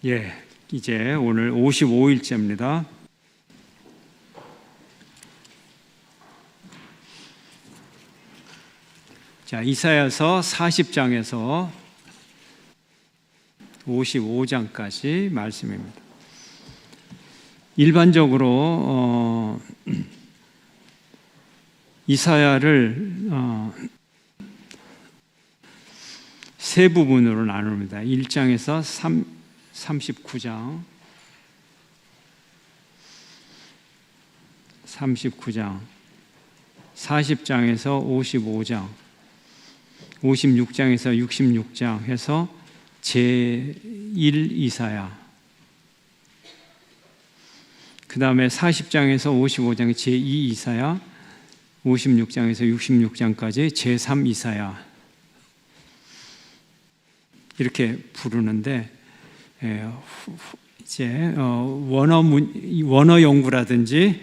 이제 오늘 55일째입니다. 자, 이사야서 40장에서 55장까지 말씀입니다. 일반적으로 이사야를 세 부분으로 나눕니다. 1장에서 39장, 40장에서 55장, 56장에서 66장 해서 제1 이사야, 그 다음에 40장에서 55장이 제2 이사야, 56장에서 66장까지 제3 이사야, 이렇게 부르는데, 이제 원어 연구라든지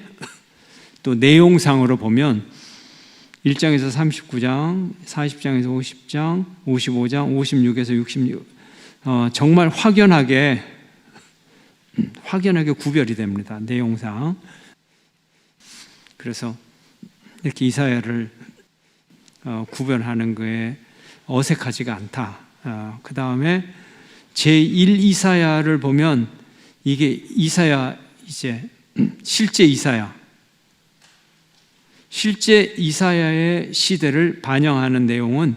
또 내용상으로 보면 1장에서 39장, 40장에서 50장, 55장, 56에서 66 정말 확연하게 구별이 됩니다. 내용상. 그래서 이렇게 이사야를 구별하는 거에 어색하지가 않다. 그 다음에 제1 이사야를 보면 이게 이사야, 이제 실제 이사야의 시대를 반영하는 내용은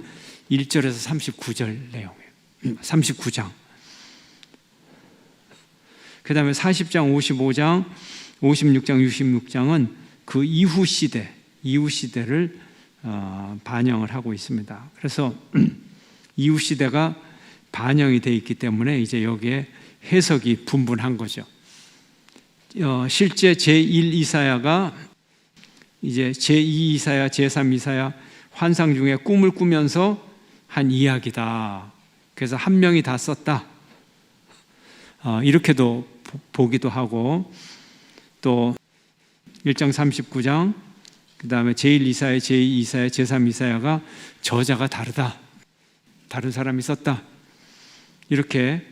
1절에서 39절 내용이에요. 39장. 그 다음에 40장, 55장, 56장, 66장은 그 이후 시대를 반영을 하고 있습니다. 그래서 이후 시대가 반영이 되어 있기 때문에 이제 여기에 해석이 분분한 거죠. 실제 제1 이사야가 이제 제2 이사야, 제3 이사야 환상 중에 꿈을 꾸면서 한 이야기다. 그래서 한 명이 다 썼다. 이렇게도 보기도 하고, 또 1장 39장, 그 다음에 제1 이사야, 제2 이사야, 제3 이사야가 저자가 다르다. 다른 사람이 썼다. 이렇게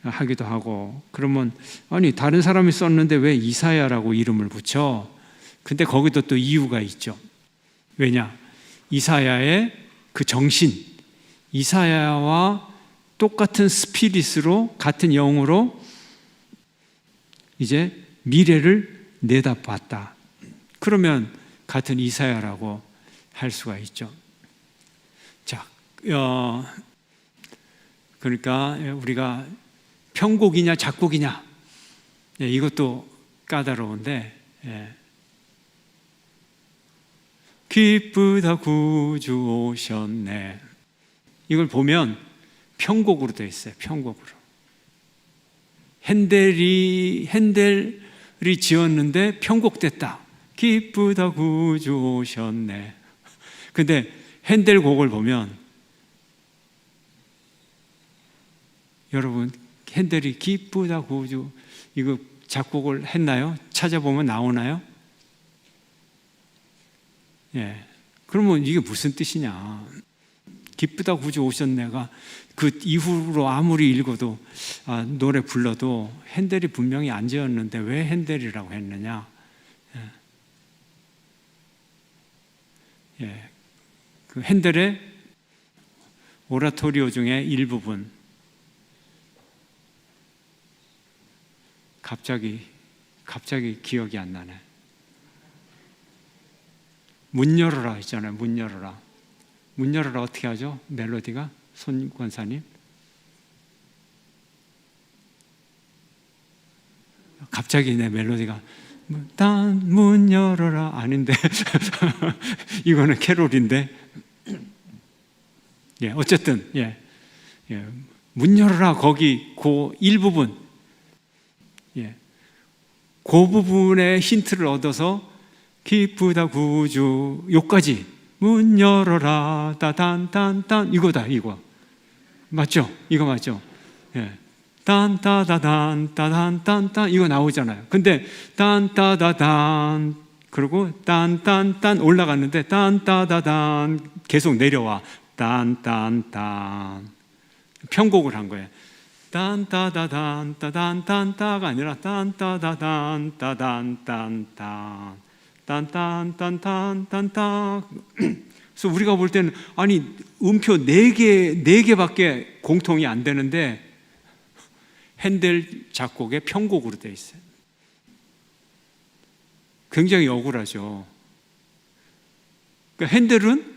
하기도 하고, 그러면 아니 다른 사람이 썼는데 왜 이사야라고 이름을 붙여? 근데 거기도 또 이유가 있죠. 왜냐? 이사야의 그 정신, 이사야와 똑같은 스피릿으로, 같은 영으로 이제 미래를 내다봤다. 그러면 같은 이사야라고 할 수가 있죠. 자, 그러니까 우리가 편곡이냐 작곡이냐, 이것도 까다로운데, 기쁘다 구주 오셨네, 이걸 보면 편곡으로 되어 있어요. 편곡으로. 핸델이 지었는데 편곡됐다. 기쁘다 구주 오셨네. 근데 핸델 곡을 보면, 여러분 핸델이 기쁘다 구주 이거 작곡을 했나요? 찾아보면 나오나요? 그러면 이게 무슨 뜻이냐? 기쁘다 구주 오셨네가 그 이후로 아무리 읽어도 노래 불러도 핸델이 분명히 안 지었는데 왜 핸델이라고 했느냐? 그 핸델의 오라토리오 중에 일부분, 갑자기 기억이 안 나네. 문 열어라 있잖아요. 문 열어라. 문 열어라 어떻게 하죠? 멜로디가? 손 권사님? 갑자기 내 멜로디가 단 문 열어라 아닌데 이거는 캐롤인데, 어쨌든 문 열어라, 거기 그 일부분, 그 부분의 힌트를 얻어서 기쁘다 구주 요까지 문 열어라 따단딴딴 이거다. 이거 맞죠? 이거 맞죠? 딴따다단 따단딴딴 이거 나오잖아요. 근데 딴따다단 그리고 딴딴딴 올라갔는데 딴따다단 계속 내려와. 딴딴딴 편곡을 한 거예요. 딴따다단 따단딴따가 아니라 딴따다단 따단딴 딴딴딴딴딴. 그래서 우리가 볼 때는 아니 음표 4개밖에 공통이 안 되는데 핸델 작곡의 편곡으로 되어 있어요. 굉장히 억울하죠. 그러니까 핸델은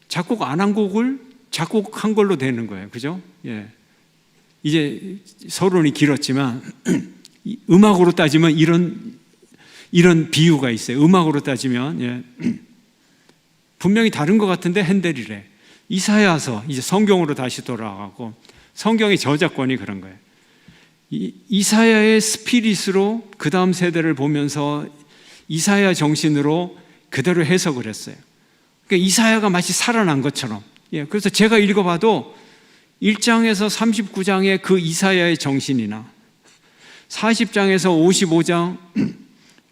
작곡 안 한 곡을 작곡한 걸로 되는 거예요. 그죠? 예. 이제 서론이 길었지만 음악으로 따지면 이런 비유가 있어요. 음악으로 따지면 예. 분명히 다른 것 같은데 핸델이래. 이사야서 이제 성경으로 다시 돌아가고 성경의 저작권이 그런 거예요. 이사야의 스피릿으로 그 다음 세대를 보면서 이사야 정신으로 그대로 해석을 했어요. 그러니까 이사야가 마치 살아난 것처럼. 예, 그래서 제가 읽어봐도 1장에서 39장의 그 이사야의 정신이나 40장에서 55장,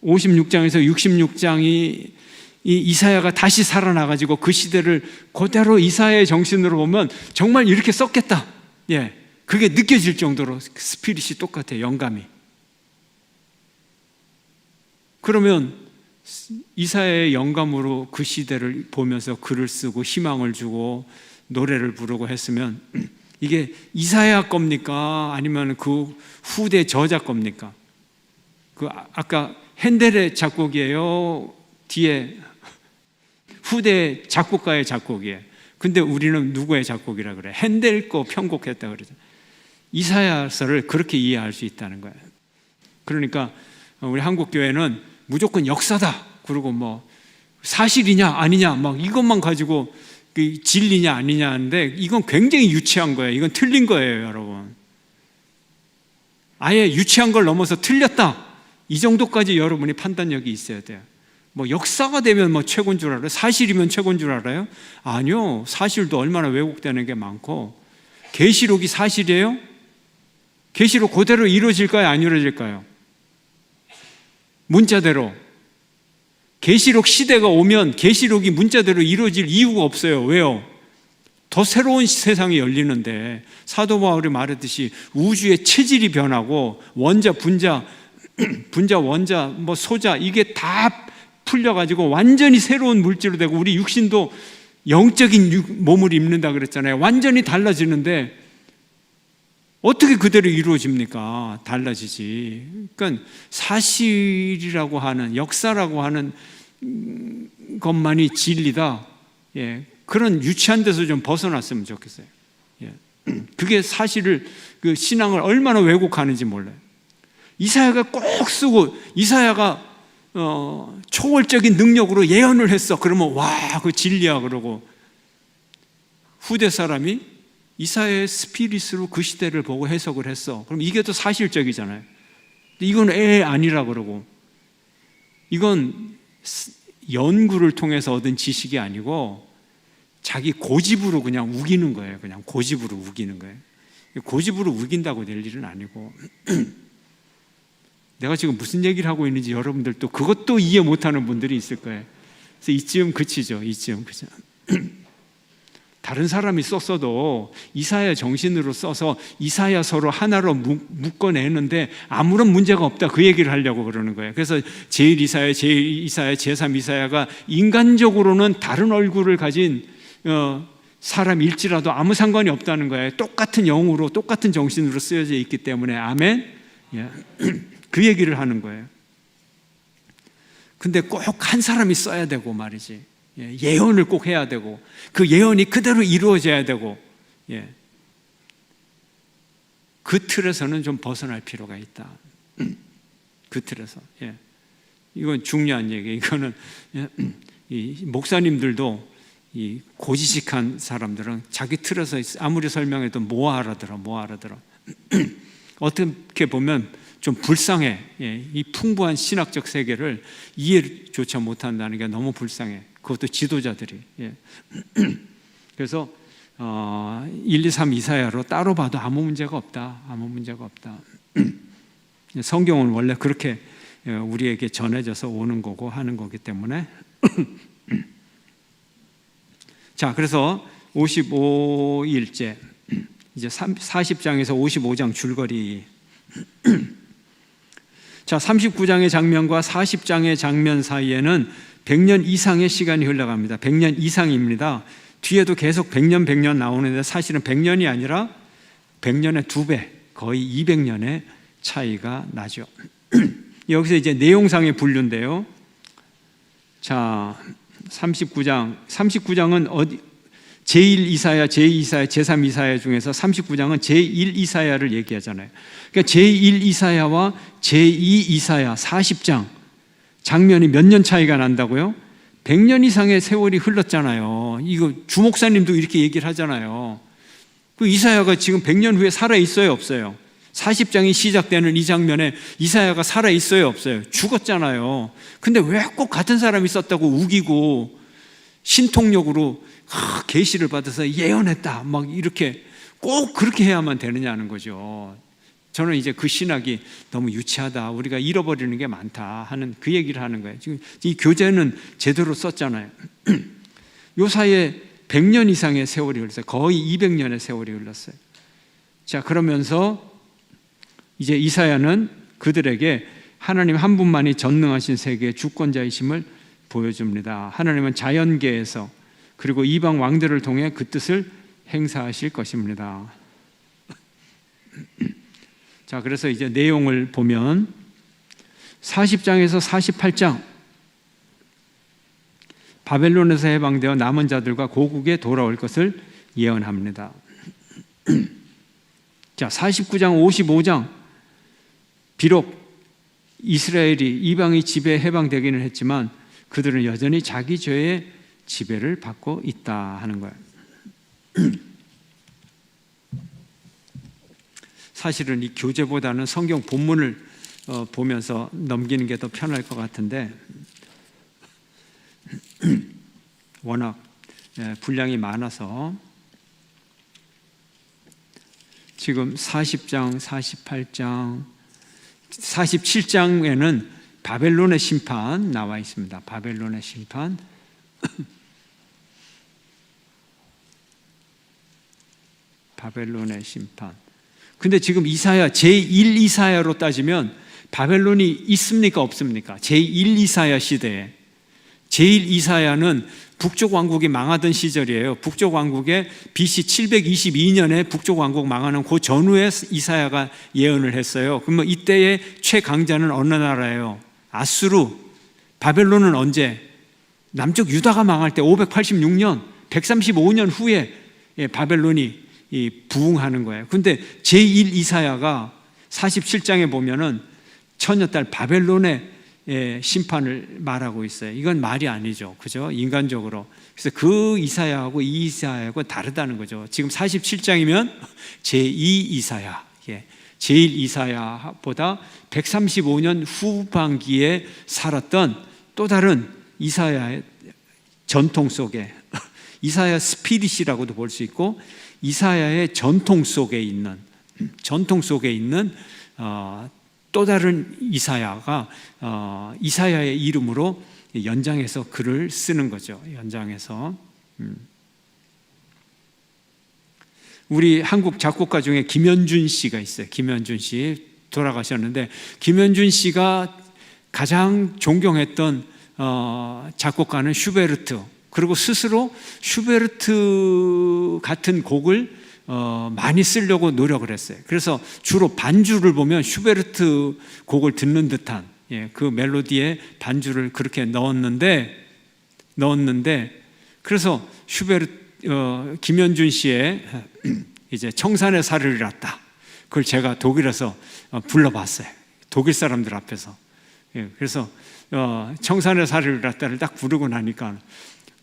56장에서 66장이 이 이사야가 다시 살아나가지고 그 시대를 그대로 이사야의 정신으로 보면 정말 이렇게 썼겠다. 예, 그게 느껴질 정도로 스피릿이 똑같아요. 영감이. 그러면 이사야의 영감으로 그 시대를 보면서 글을 쓰고 희망을 주고 노래를 부르고 했으면 이게 이사야 겁니까? 아니면 그 후대 저자 겁니까? 그 아까 핸델의 작곡이에요? 뒤에 후대 작곡가의 작곡이에요. 근데 우리는 누구의 작곡이라 그래? 핸델 거 편곡했다 그러죠. 이사야서를 그렇게 이해할 수 있다는 거예요. 그러니까 우리 한국 교회는 무조건 역사다. 그리고 뭐 사실이냐 아니냐 막 이것만 가지고 진리냐 아니냐 하는데 이건 굉장히 유치한 거예요. 이건 틀린 거예요, 여러분. 아예 유치한 걸 넘어서 틀렸다. 이 정도까지 여러분이 판단력이 있어야 돼요. 뭐 역사가 되면 뭐 최고인 줄 알아요? 사실이면 최고인 줄 알아요? 아니요. 사실도 얼마나 왜곡되는 게 많고. 계시록이 사실이에요? 계시록 그대로 이루어질까요? 안 이루어질까요? 문자대로. 계시록 시대가 오면 계시록이 문자대로 이루어질 이유가 없어요. 왜요? 더 새로운 세상이 열리는데 사도 바울이 말했듯이 우주의 체질이 변하고 원자, 분자, 원자, 뭐 소자 이게 다 풀려가지고 완전히 새로운 물질로 되고 우리 육신도 영적인 몸을 입는다 그랬잖아요. 완전히 달라지는데 어떻게 그대로 이루어집니까? 달라지지. 그러니까 사실이라고 하는 역사라고 하는 것만이 진리다. 예, 그런 유치한 데서 좀 벗어났으면 좋겠어요. 예, 그게 사실을 그 신앙을 얼마나 왜곡하는지 몰라요. 이사야가 꼭 쓰고 이사야가 초월적인 능력으로 예언을 했어. 그러면 와, 그 진리야 그러고 후대 사람이 이사야의 스피릿으로 그 시대를 보고 해석을 했어. 그럼 이게 더 사실적이잖아요. 이건 아니라 그러고 이건 연구를 통해서 얻은 지식이 아니고 자기 고집으로 그냥 우기는 거예요. 그냥 고집으로 우기는 거예요. 고집으로 우긴다고 될 일은 아니고 내가 지금 무슨 얘기를 하고 있는지 여러분들도 그것도 이해 못하는 분들이 있을 거예요. 그래서 이쯤 그치죠. 이쯤 그죠. 다른 사람이 썼어도 이사야 정신으로 써서 이사야서로 하나로 묶어내는데 아무런 문제가 없다 그 얘기를 하려고 그러는 거예요. 그래서 제1이사야, 제2이사야, 제3이사야가 인간적으로는 다른 얼굴을 가진 사람일지라도 아무 상관이 없다는 거예요. 똑같은 영으로 똑같은 정신으로 쓰여져 있기 때문에. 아멘. 예. 그 얘기를 하는 거예요. 근데 꼭 한 사람이 써야 되고 말이지. 예언을 꼭 해야 되고 그 예언이 그대로 이루어져야 되고 그 틀에서는 좀 벗어날 필요가 있다. 그 틀에서. 이건 중요한 얘기예요. 이거는 이 목사님들도 이 고지식한 사람들은 자기 틀에서 아무리 설명해도 뭐 알아들어. 어떻게 보면 좀 불쌍해. 이 풍부한 신학적 세계를 이해조차 못한다는 게 너무 불쌍해. 그것도 지도자들이. 그래서 1, 2, 3 이사야로 따로 봐도 아무 문제가 없다. 성경은 원래 그렇게 우리에게 전해져서 오는 거고 하는 거기 때문에. 자, 그래서 55일째 이제 40장에서 55장 줄거리. 자, 39장의 장면과 40장의 장면 사이에는 100년 이상의 시간이 흘러갑니다. 100년 이상입니다. 뒤에도 계속 100년, 100년 나오는데 사실은 100년이 아니라 100년의 2배, 거의 200년의 차이가 나죠. 여기서 이제 내용상의 분류인데요. 자, 39장은 어디, 제1 이사야, 제2 이사야, 제3 이사야 중에서 39장은 제1 이사야를 얘기하잖아요. 그러니까 제1 이사야와 제2 이사야 40장 장면이 몇 년 차이가 난다고요? 100년 이상의 세월이 흘렀잖아요. 이거 주목사님도 이렇게 얘기를 하잖아요. 그 이사야가 지금 100년 후에 살아 있어요, 없어요? 40장이 시작되는 이 장면에 이사야가 살아 있어요, 없어요? 죽었잖아요. 근데 왜 꼭 같은 사람이 썼다고 우기고 신통력으로 계시를 받아서 예언했다 막 이렇게 꼭 그렇게 해야만 되느냐는 거죠. 저는 이제 그 신학이 너무 유치하다, 우리가 잃어버리는 게 많다 하는 그 얘기를 하는 거예요. 지금 이 교재는 제대로 썼잖아요. 요 사이에 100년 이상의 세월이 흘렀어요. 거의 200년의 세월이 흘렀어요. 자, 그러면서 이제 이사야는 그들에게 하나님 한 분만이 전능하신 세계의 주권자이심을 보여줍니다. 하나님은 자연계에서 그리고 이방 왕들을 통해 그 뜻을 행사하실 것입니다. 자, 그래서 이제 내용을 보면 40장에서 48장 바벨론에서 해방되어 남은 자들과 고국에 돌아올 것을 예언합니다. 자, 49장, 55장 비록 이스라엘이 이방의 지배에 해방되기는 했지만 그들은 여전히 자기 죄의 지배를 받고 있다 하는 거예요. 사실은 이 교재보다는 성경 본문을 보면서 넘기는 게 더 편할 것 같은데 워낙 분량이 많아서 지금 40장, 48장, 47장에는 바벨론의 심판 나와 있습니다. 바벨론의 심판. 바벨론의 심판. 근데 지금 이사야, 제1 이사야로 따지면 바벨론이 있습니까, 없습니까? 제1 이사야 시대에. 제1 이사야는 북쪽 왕국이 망하던 시절이에요. 북쪽 왕국에 BC 722년에 북쪽 왕국 망하는 그 전후에 이사야가 예언을 했어요. 그러면 이때의 최강자는 어느 나라예요? 아수르. 바벨론은 언제? 남쪽 유다가 망할 때 586년, 135년 후에 바벨론이 부흥하는 거예요. 근데 제1 이사야가 47장에 보면은 처녀딸 바벨론의 심판을 말하고 있어요. 이건 말이 아니죠. 그죠? 인간적으로. 그래서 그 이사야하고 이 이사야하고 다르다는 거죠. 지금 47장이면 제2 이사야, 제1 이사야보다 135년 후반기에 살았던 또 다른 이사야의 전통 속에, 이사야 스피릿이라고도 볼 수 있고 이사야의 전통 속에 있는 또 다른 이사야가 이사야의 이름으로 연장해서 글을 쓰는 거죠. 연장해서. 우리 한국 작곡가 중에 김현준 씨가 있어요. 김현준 씨 돌아가셨는데 김현준 씨가 가장 존경했던 작곡가는 슈베르트. 그리고 스스로 슈베르트 같은 곡을 많이 쓰려고 노력을 했어요. 그래서 주로 반주를 보면 슈베르트 곡을 듣는 듯한 그 멜로디에 반주를 그렇게 넣었는데 그래서 김현준 씨의 이제 청산의 살을 잃었다. 그걸 제가 독일에서 불러봤어요. 독일 사람들 앞에서. 그래서 청산의 살을 잃었다를 딱 부르고 나니까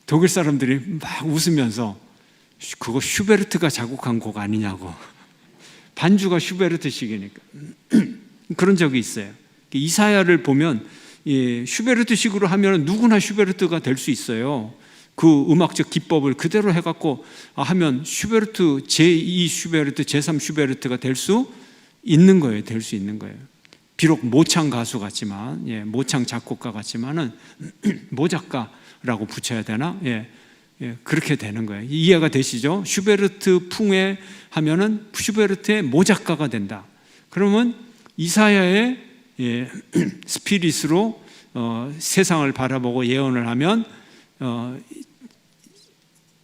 독일 사람들이 막 웃으면서 그거 슈베르트가 작곡한 곡 아니냐고. 반주가 슈베르트식이니까. 그런 적이 있어요. 이사야를 보면 슈베르트식으로 하면 누구나 슈베르트가 될 수 있어요. 그 음악적 기법을 그대로 해갖고 하면 슈베르트, 제2 슈베르트, 제3 슈베르트가 될 수 있는 거예요. 될 수 있는 거예요. 비록 모창 가수 같지만, 모창 작곡가 같지만은 모작가라고 붙여야 되나? 그렇게 되는 거예요. 이해가 되시죠? 슈베르트 풍에 하면은 슈베르트의 모작가가 된다. 그러면 이사야의 스피릿으로 세상을 바라보고 예언을 하면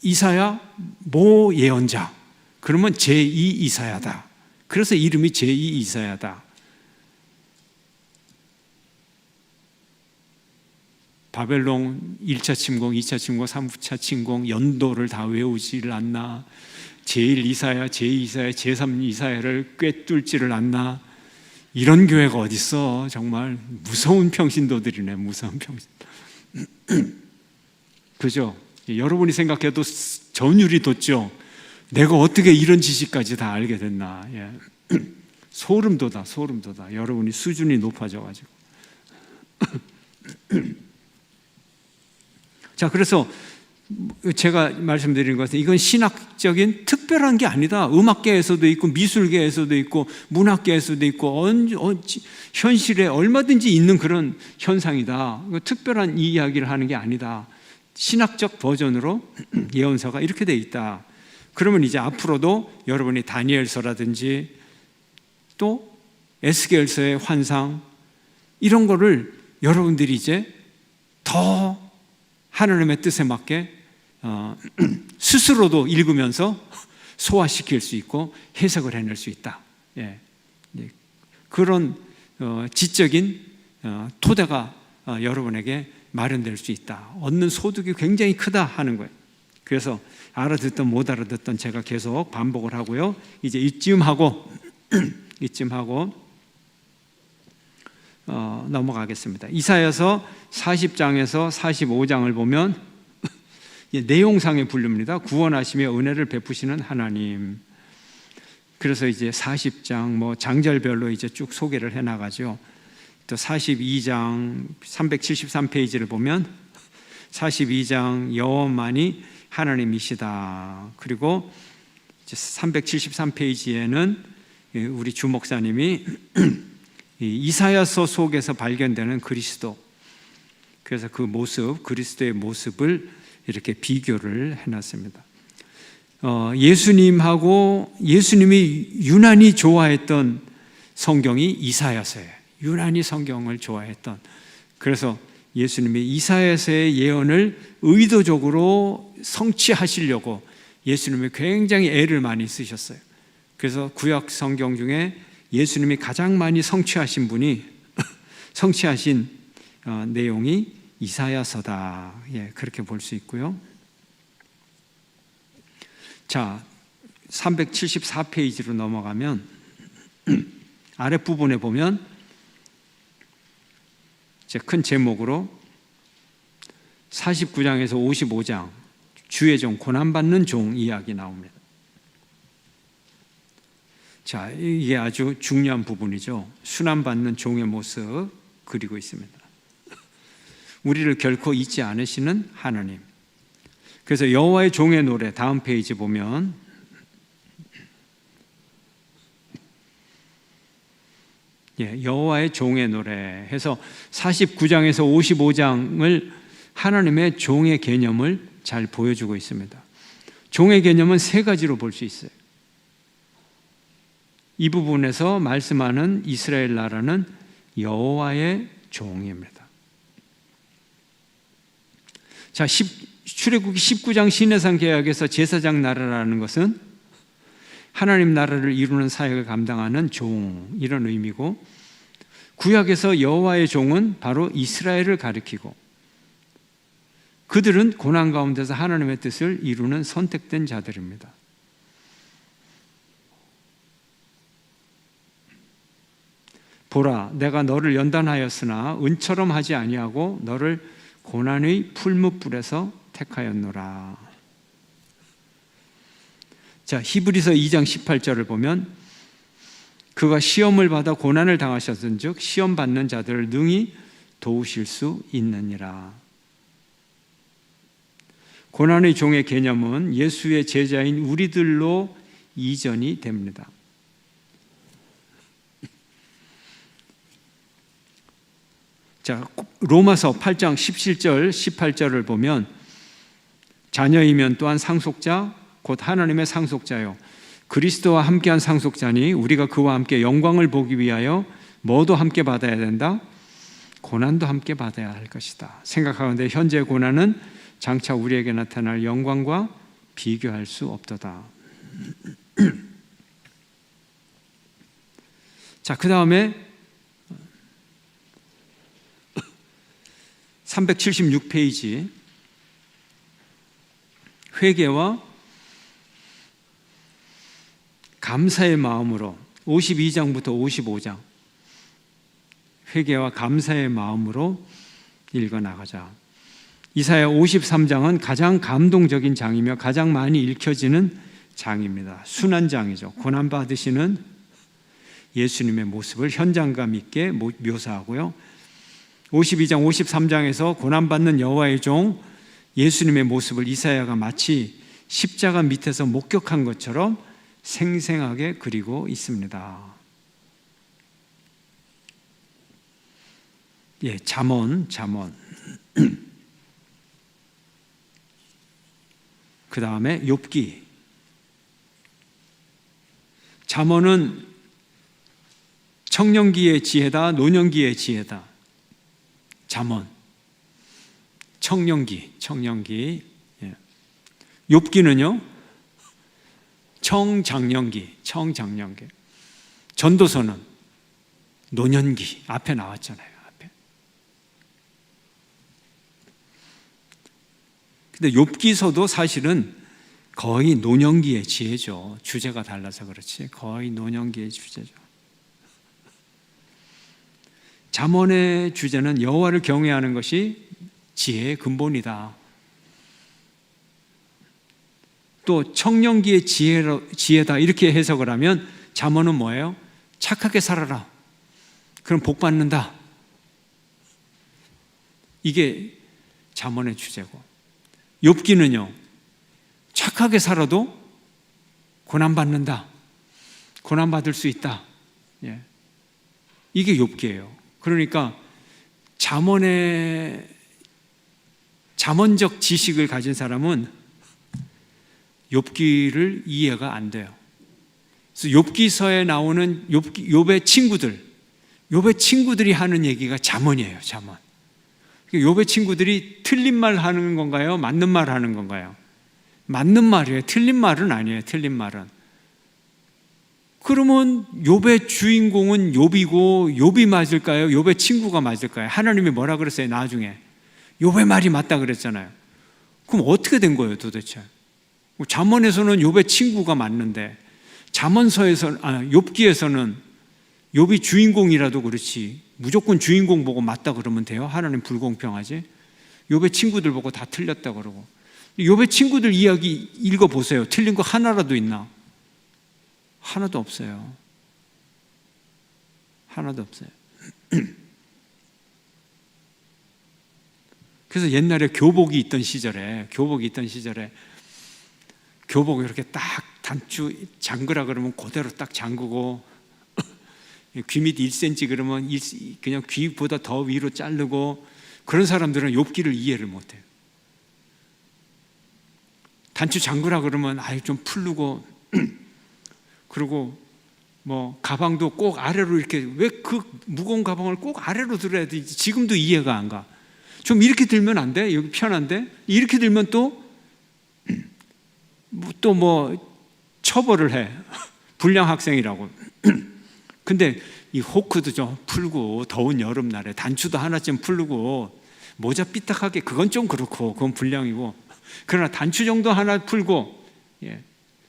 이사야 모 예언자, 그러면 제2 이사야다. 그래서 이름이 제2 이사야다. 바벨론 1차 침공, 2차 침공, 3차 침공 연도를 다 외우지를 않나, 제1 이사야, 제2 이사야, 제3 이사야를 꿰뚫지를 않나. 이런 교회가 어딨어. 정말 무서운 평신도들이네. 무서운 평신. 그죠? 여러분이 생각해도 전율이 돋죠. 내가 어떻게 이런 지식까지 다 알게 됐나. 소름 돋아. 여러분이 수준이 높아져가지고. 자, 그래서 제가 말씀드리는 것은 이건 신학적인 특별한 게 아니다. 음악계에서도 있고 미술계에서도 있고 문학계에서도 있고 현실에 얼마든지 있는 그런 현상이다. 특별한 이 이야기를 하는 게 아니다. 신학적 버전으로 예언서가 이렇게 돼 있다. 그러면 이제 앞으로도 여러분이 다니엘서라든지 또 에스겔서의 환상 이런 거를 여러분들이 이제 더 하나님의 뜻에 맞게 스스로도 읽으면서 소화시킬 수 있고 해석을 해낼 수 있다. 그런 지적인 토대가 여러분에게 마련될 수 있다. 얻는 소득이 굉장히 크다 하는 거예요. 그래서 알아듣던 못 알아듣던 제가 계속 반복을 하고요. 이제 이쯤 하고 넘어가겠습니다. 이사야서 40장에서 45장을 보면 내용상의 분류입니다. 구원하시며 은혜를 베푸시는 하나님. 그래서 이제 40장 장절별로 이제 쭉 소개를 해 나가죠. 또 42장 373페이지를 보면 42장 여호와만이 하나님이시다. 그리고 이제 373페이지에는 우리 주 목사님이 이사야서 속에서 발견되는 그리스도, 그래서 그 모습, 그리스도의 모습을 이렇게 비교를 해놨습니다. 예수님이 유난히 좋아했던 성경이 이사야서예요. 유난히 성경을 좋아했던. 그래서 예수님이 이사야서의 예언을 의도적으로 성취하시려고 예수님이 굉장히 애를 많이 쓰셨어요. 그래서 구약 성경 중에 예수님이 가장 많이 성취하신 내용이 이사야서다. 그렇게 볼 수 있고요. 자, 374페이지로 넘어가면 아랫부분에 보면 큰 제목으로 49장에서 55장 주의 종, 고난받는 종 이야기 나옵니다. 자, 이게 아주 중요한 부분이죠. 순환받는 종의 모습 그리고 있습니다. 우리를 결코 잊지 않으시는 하나님. 그래서 여호와의 종의 노래 다음 페이지 보면 여호와의 종의 노래 해서 49장에서 55장을 하나님의 종의 개념을 잘 보여주고 있습니다. 종의 개념은 세 가지로 볼 수 있어요. 이 부분에서 말씀하는 이스라엘 나라는 여호와의 종입니다. 자, 출애굽기 19장 시내산 계약에서 제사장 나라라는 것은 하나님 나라를 이루는 사역을 감당하는 종, 이런 의미고, 구약에서 여호와의 종은 바로 이스라엘을 가리키고 그들은 고난 가운데서 하나님의 뜻을 이루는 선택된 자들입니다. 보라, 내가 너를 연단하였으나 은처럼 하지 아니하고 너를 고난의 풀무불에서 택하였노라. 자, 히브리서 2장 18절을 보면 그가 시험을 받아 고난을 당하셨은즉 시험 받는 자들을 능히 도우실 수 있느니라. 고난의 종의 개념은 예수의 제자인 우리들로 이전이 됩니다. 자, 로마서 8장 17절, 18절을 보면 자녀이면 또한 상속자 곧 하나님의 상속자요 그리스도와 함께한 상속자니 우리가 그와 함께 영광을 보기 위하여 뭐도 함께 받아야 된다? 고난도 함께 받아야 할 것이다. 생각하건대 현재의 고난은 장차 우리에게 나타날 영광과 비교할 수 없도다. 자, 그 다음에 376페이지 회개와 감사의 마음으로 52장부터 55장 회개와 감사의 마음으로 읽어나가자. 이사야 53장은 가장 감동적인 장이며 가장 많이 읽혀지는 장입니다. 순한 장이죠. 고난받으시는 예수님의 모습을 현장감 있게 묘사하고요. 52장, 53장에서 고난받는 여호와의 종 예수님의 모습을 이사야가 마치 십자가 밑에서 목격한 것처럼 생생하게 그리고 있습니다. 예, 잠언. 그 다음에 욥기. 잠언은 청년기의 지혜다, 노년기의 지혜다. 잠언. 청년기. 예. 욥기는요, 청장년기. 전도서는 노년기. 앞에 나왔잖아요. 근데 욥기서도 사실은 거의 노년기의 지혜죠. 주제가 달라서 그렇지. 거의 노년기의 주제죠. 잠언의 주제는 여호와를 경외하는 것이 지혜의 근본이다. 또 청년기의 지혜다 이렇게 해석을 하면 잠언은 뭐예요? 착하게 살아라. 그럼 복 받는다. 이게 잠언의 주제고, 욥기는요, 착하게 살아도 고난받는다. 고난받을 수 있다. 예. 이게 욥기예요. 그러니까 잠언적 지식을 가진 사람은 욥기를 이해가 안 돼요. 그래서 욥기서에 나오는 욥의 친구들이 하는 얘기가 잠언이에요. 잠언. 욥의 친구들이 틀린 말 하는 건가요? 맞는 말 하는 건가요? 맞는 말이에요. 틀린 말은 아니에요. 틀린 말은. 그러면 욥의 주인공은 욥이고 욥이 맞을까요? 욥의 친구가 맞을까요? 하나님이 뭐라 그랬어요? 나중에 욥의 말이 맞다 그랬잖아요. 그럼 어떻게 된 거예요, 도대체? 잠언에서는 욥의 친구가 맞는데 욥기에서는 욥이 주인공이라도 그렇지 무조건 주인공 보고 맞다 그러면 돼요? 하나님 불공평하지? 욥의 친구들 보고 다 틀렸다 그러고. 욥의 친구들 이야기 읽어보세요. 틀린 거 하나라도 있나? 하나도 없어요. 하나도 없어요. 그래서 옛날에 교복이 있던 시절에 교복을 이렇게 딱 단추 잠그라 그러면 그대로 딱 잠그고 귀 밑 1cm 그러면 그냥 귀보다 더 위로 자르고, 그런 사람들은 욥기를 이해를 못해요. 단추 잠그라 그러면 좀 풀르고 그리고 뭐 가방도 꼭 아래로 이렇게, 왜 그 무거운 가방을 꼭 아래로 들어야 되지? 지금도 이해가 안 가. 좀 이렇게 들면 안 돼? 여기 편한데? 이렇게 들면 또 처벌을 해. 불량 학생이라고. 근데 이 호크도 좀 풀고, 더운 여름날에 단추도 하나쯤 풀고, 모자 삐딱하게, 그건 좀 그렇고, 그건 불량이고, 그러나 단추 정도 하나 풀고, 예.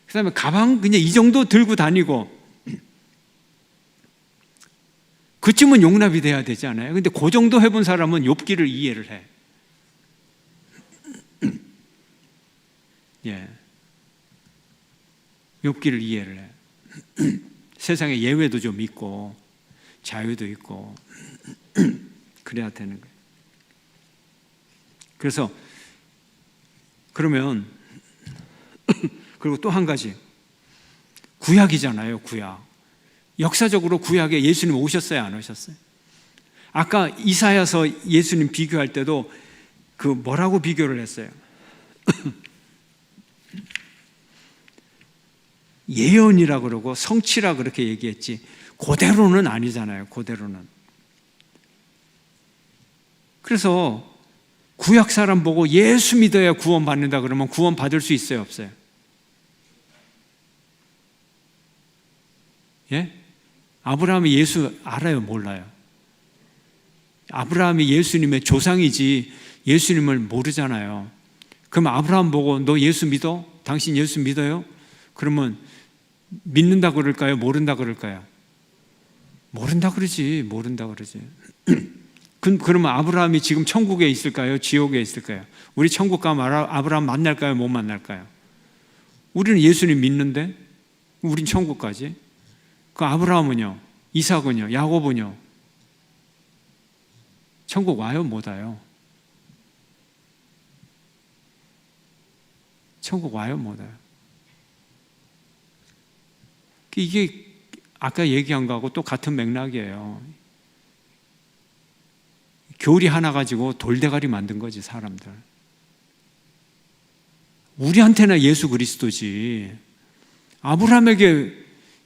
그 다음에 가방 그냥 이 정도 들고 다니고, 그쯤은 용납이 돼야 되지 않아요? 근데 그 정도 해본 사람은 욥기를 이해를 해. 예. 욥기를 이해를 해. 세상에 예외도 좀 있고 자유도 있고 그래야 되는 거예요. 그래서 그러면 그리고 또 한 가지, 구약이잖아요. 구약. 역사적으로 구약에 예수님 오셨어요, 안 오셨어요? 아까 이사야서 예수님 비교할 때도 그 뭐라고 비교를 했어요? 예언이라 그러고 성취라 그렇게 얘기했지 그대로는 아니잖아요. 그대로는. 그래서 구약 사람 보고 예수 믿어야 구원 받는다 그러면 구원 받을 수 있어요, 없어요? 예? 아브라함이 예수 알아요, 몰라요? 아브라함이 예수님의 조상이지 예수님을 모르잖아요. 그럼 아브라함 보고 너 예수 믿어? 당신 예수 믿어요? 그러면 믿는다 그럴까요? 모른다 그럴까요? 모른다 그러지. 모른다 그러지. 그러면 아브라함이 지금 천국에 있을까요? 지옥에 있을까요? 우리 천국 가면 아브라함 만날까요? 못 만날까요? 우리는 예수님 믿는데 우린 천국 가지. 그 아브라함은요? 이삭은요? 야곱은요? 천국 와요? 못 와요? 천국 와요? 못 와요? 이게 아까 얘기한 거하고 또 같은 맥락이에요. 교리 하나 가지고 돌대가리 만든 거지, 사람들. 우리한테나 예수 그리스도지. 아브라함에게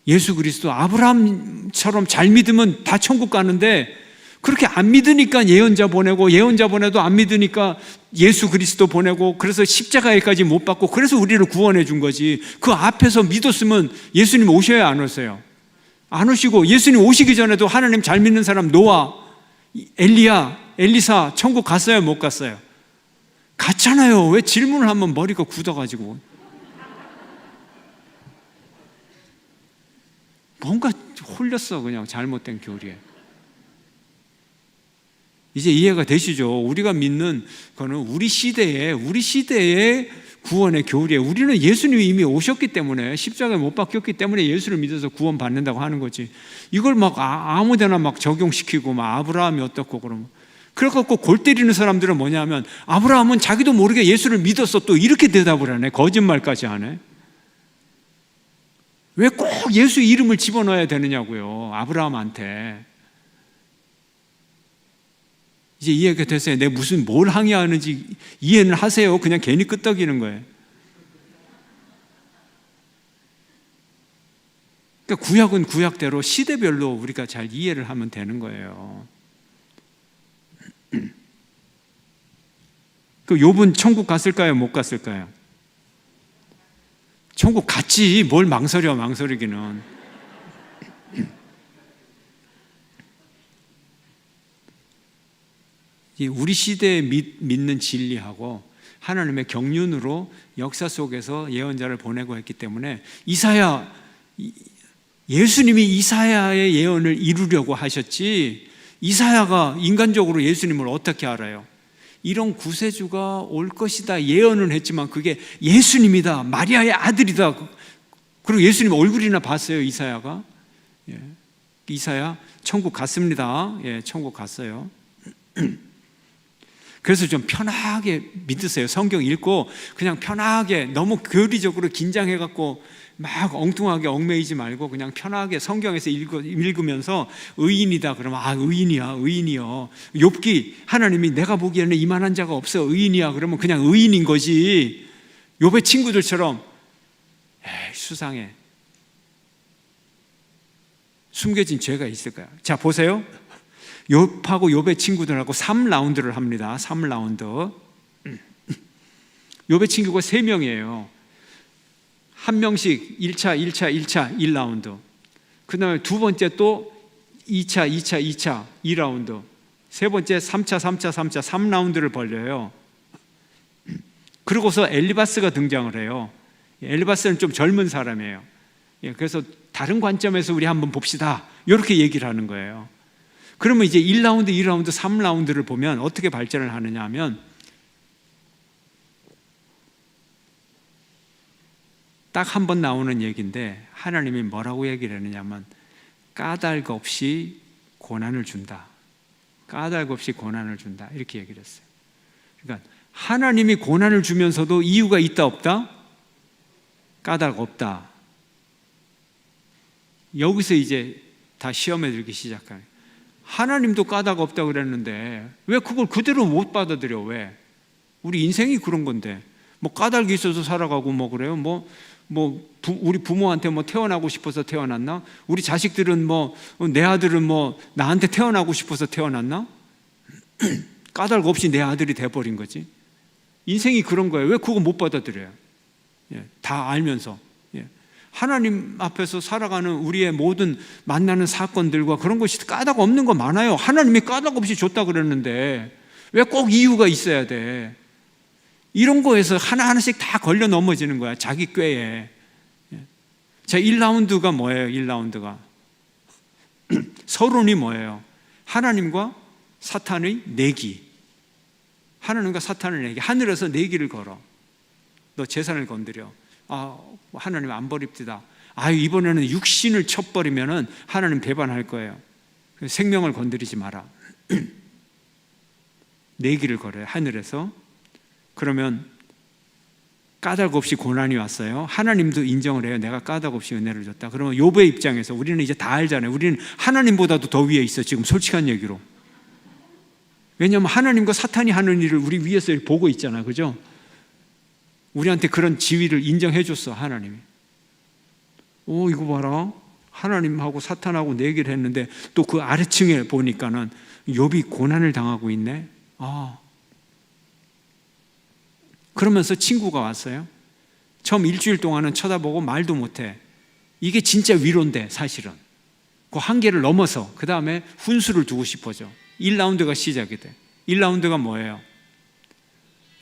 예수 그리스도, 아브라함처럼 잘 믿으면 다 천국 가는데 그렇게 안 믿으니까 예언자 보내고, 예언자 보내도 안 믿으니까 예수 그리스도 보내고, 그래서 십자가에까지 못 받고, 그래서 우리를 구원해 준 거지. 그 앞에서 믿었으면 예수님 오셔야 안 오세요? 안 오시고, 예수님 오시기 전에도 하나님 잘 믿는 사람 노아, 엘리야, 엘리사 천국 갔어요? 못 갔어요? 갔잖아요. 왜 질문을 하면 머리가 굳어가지고. 뭔가 홀렸어, 그냥 잘못된 교리에. 이제 이해가 되시죠? 우리가 믿는 거는 우리 시대의 구원의 교리에, 우리는 예수님이 이미 오셨기 때문에, 십자가에 못 박혔기 때문에 예수를 믿어서 구원 받는다고 하는 거지. 이걸 막 아무데나 막 적용시키고 막 아브라함이 어떻고 그러면, 그래갖고 골 때리는 사람들은 뭐냐면 아브라함은 자기도 모르게 예수를 믿었어, 또 이렇게 대답을 하네. 거짓말까지 하네. 왜 꼭 예수 이름을 집어넣어야 되느냐고요, 아브라함한테. 이제 이해가 됐어요? 내가 뭘 항의하는지 이해는 하세요? 그냥 괜히 끄떡이는 거예요. 그러니까 구약은 구약대로 시대별로 우리가 잘 이해를 하면 되는 거예요. 그 욥은 천국 갔을까요? 못 갔을까요? 천국 갔지. 뭘 망설이기는. 우리 시대에 믿는 진리하고 하나님의 경륜으로 역사 속에서 예언자를 보내고 했기 때문에 예수님이 이사야의 예언을 이루려고 하셨지, 이사야가 인간적으로 예수님을 어떻게 알아요? 이런 구세주가 올 것이다 예언은 했지만 그게 예수님이다, 마리아의 아들이다, 그리고 예수님 얼굴이나 봤어요, 이사야가? 예. 이사야 천국 갔습니다. 예, 천국 갔어요. 그래서 좀 편하게 믿으세요. 성경 읽고 그냥 편하게, 너무 교리적으로 긴장해갖고 막 엉뚱하게 얽매이지 말고 그냥 편하게 성경에서 읽으면서 의인이다 그러면 의인이요. 욥기 하나님이 내가 보기에는 이만한 자가 없어, 의인이야 그러면 그냥 의인인 거지. 욥의 친구들처럼 수상해, 숨겨진 죄가 있을까요? 자 보세요. 욥하고 욥의 친구들하고 3라운드를 합니다. 3라운드. 욥의 친구가 3명이에요. 한 명씩 1차, 1라운드. 그 다음에 두 번째 또 2차, 2라운드. 세 번째 3차, 3라운드를 벌려요. 그러고서 엘리바스가 등장을 해요. 엘리바스는 좀 젊은 사람이에요. 그래서 다른 관점에서 우리 한번 봅시다, 이렇게 얘기를 하는 거예요. 그러면 이제 1라운드, 2라운드, 3라운드를 보면 어떻게 발전을 하느냐 하면, 딱 한 번 나오는 얘기인데 하나님이 뭐라고 얘기를 했느냐면 까닭 없이 고난을 준다. 까닭 없이 고난을 준다. 이렇게 얘기를 했어요. 그러니까 하나님이 고난을 주면서도 이유가 있다 없다? 까닭 없다. 여기서 이제 다 시험에 들기 시작하는. 하나님도 까닭 없다고 그랬는데 왜 그걸 그대로 못 받아들여? 왜? 우리 인생이 그런 건데 뭐 까닭이 있어서 살아가고 뭐 그래요? 뭐 우리 부모한테 태어나고 싶어서 태어났나? 우리 자식들은 내 아들은 나한테 태어나고 싶어서 태어났나? 까닭 없이 내 아들이 돼버린 거지. 인생이 그런 거예요. 왜 그거 못 받아들여요? 다 알면서. 하나님 앞에서 살아가는 우리의 모든 만나는 사건들과 그런 것이 까닭 없는 거 많아요. 하나님이 까닭 없이 줬다 그랬는데 왜 꼭 이유가 있어야 돼? 이런 거에서 하나하나씩 다 걸려 넘어지는 거야, 자기 꾀에. 자, 1라운드가 뭐예요? 1라운드가 서론이 뭐예요? 하나님과 사탄의 내기. 하나님과 사탄의 내기. 하늘에서 내기를 걸어. 너 재산을 건드려. 하나님 안 버립디다. 이번에는 육신을 쳐버리면은 하나님 배반할 거예요. 생명을 건드리지 마라. 내기를 걸어요, 하늘에서. 그러면 까닭 없이 고난이 왔어요. 하나님도 인정을 해요. 내가 까닭 없이 은혜를 줬다. 그러면 욥의 입장에서 우리는 이제 다 알잖아요. 우리는 하나님보다도 더 위에 있어, 지금 솔직한 얘기로. 왜냐하면 하나님과 사탄이 하는 일을 우리 위에서 보고 있잖아, 그죠? 우리한테 그런 지위를 인정해 줬어, 하나님이. 이거 봐라. 하나님하고 사탄하고 내기를 했는데 또 그 아래층에 보니까는 욥이 고난을 당하고 있네. 그러면서 친구가 왔어요. 처음 일주일 동안은 쳐다보고 말도 못해. 이게 진짜 위로인데 사실은. 그 한계를 넘어서 그 다음에 훈수를 두고 싶어져. 1라운드가 시작이 돼. 1라운드가 뭐예요?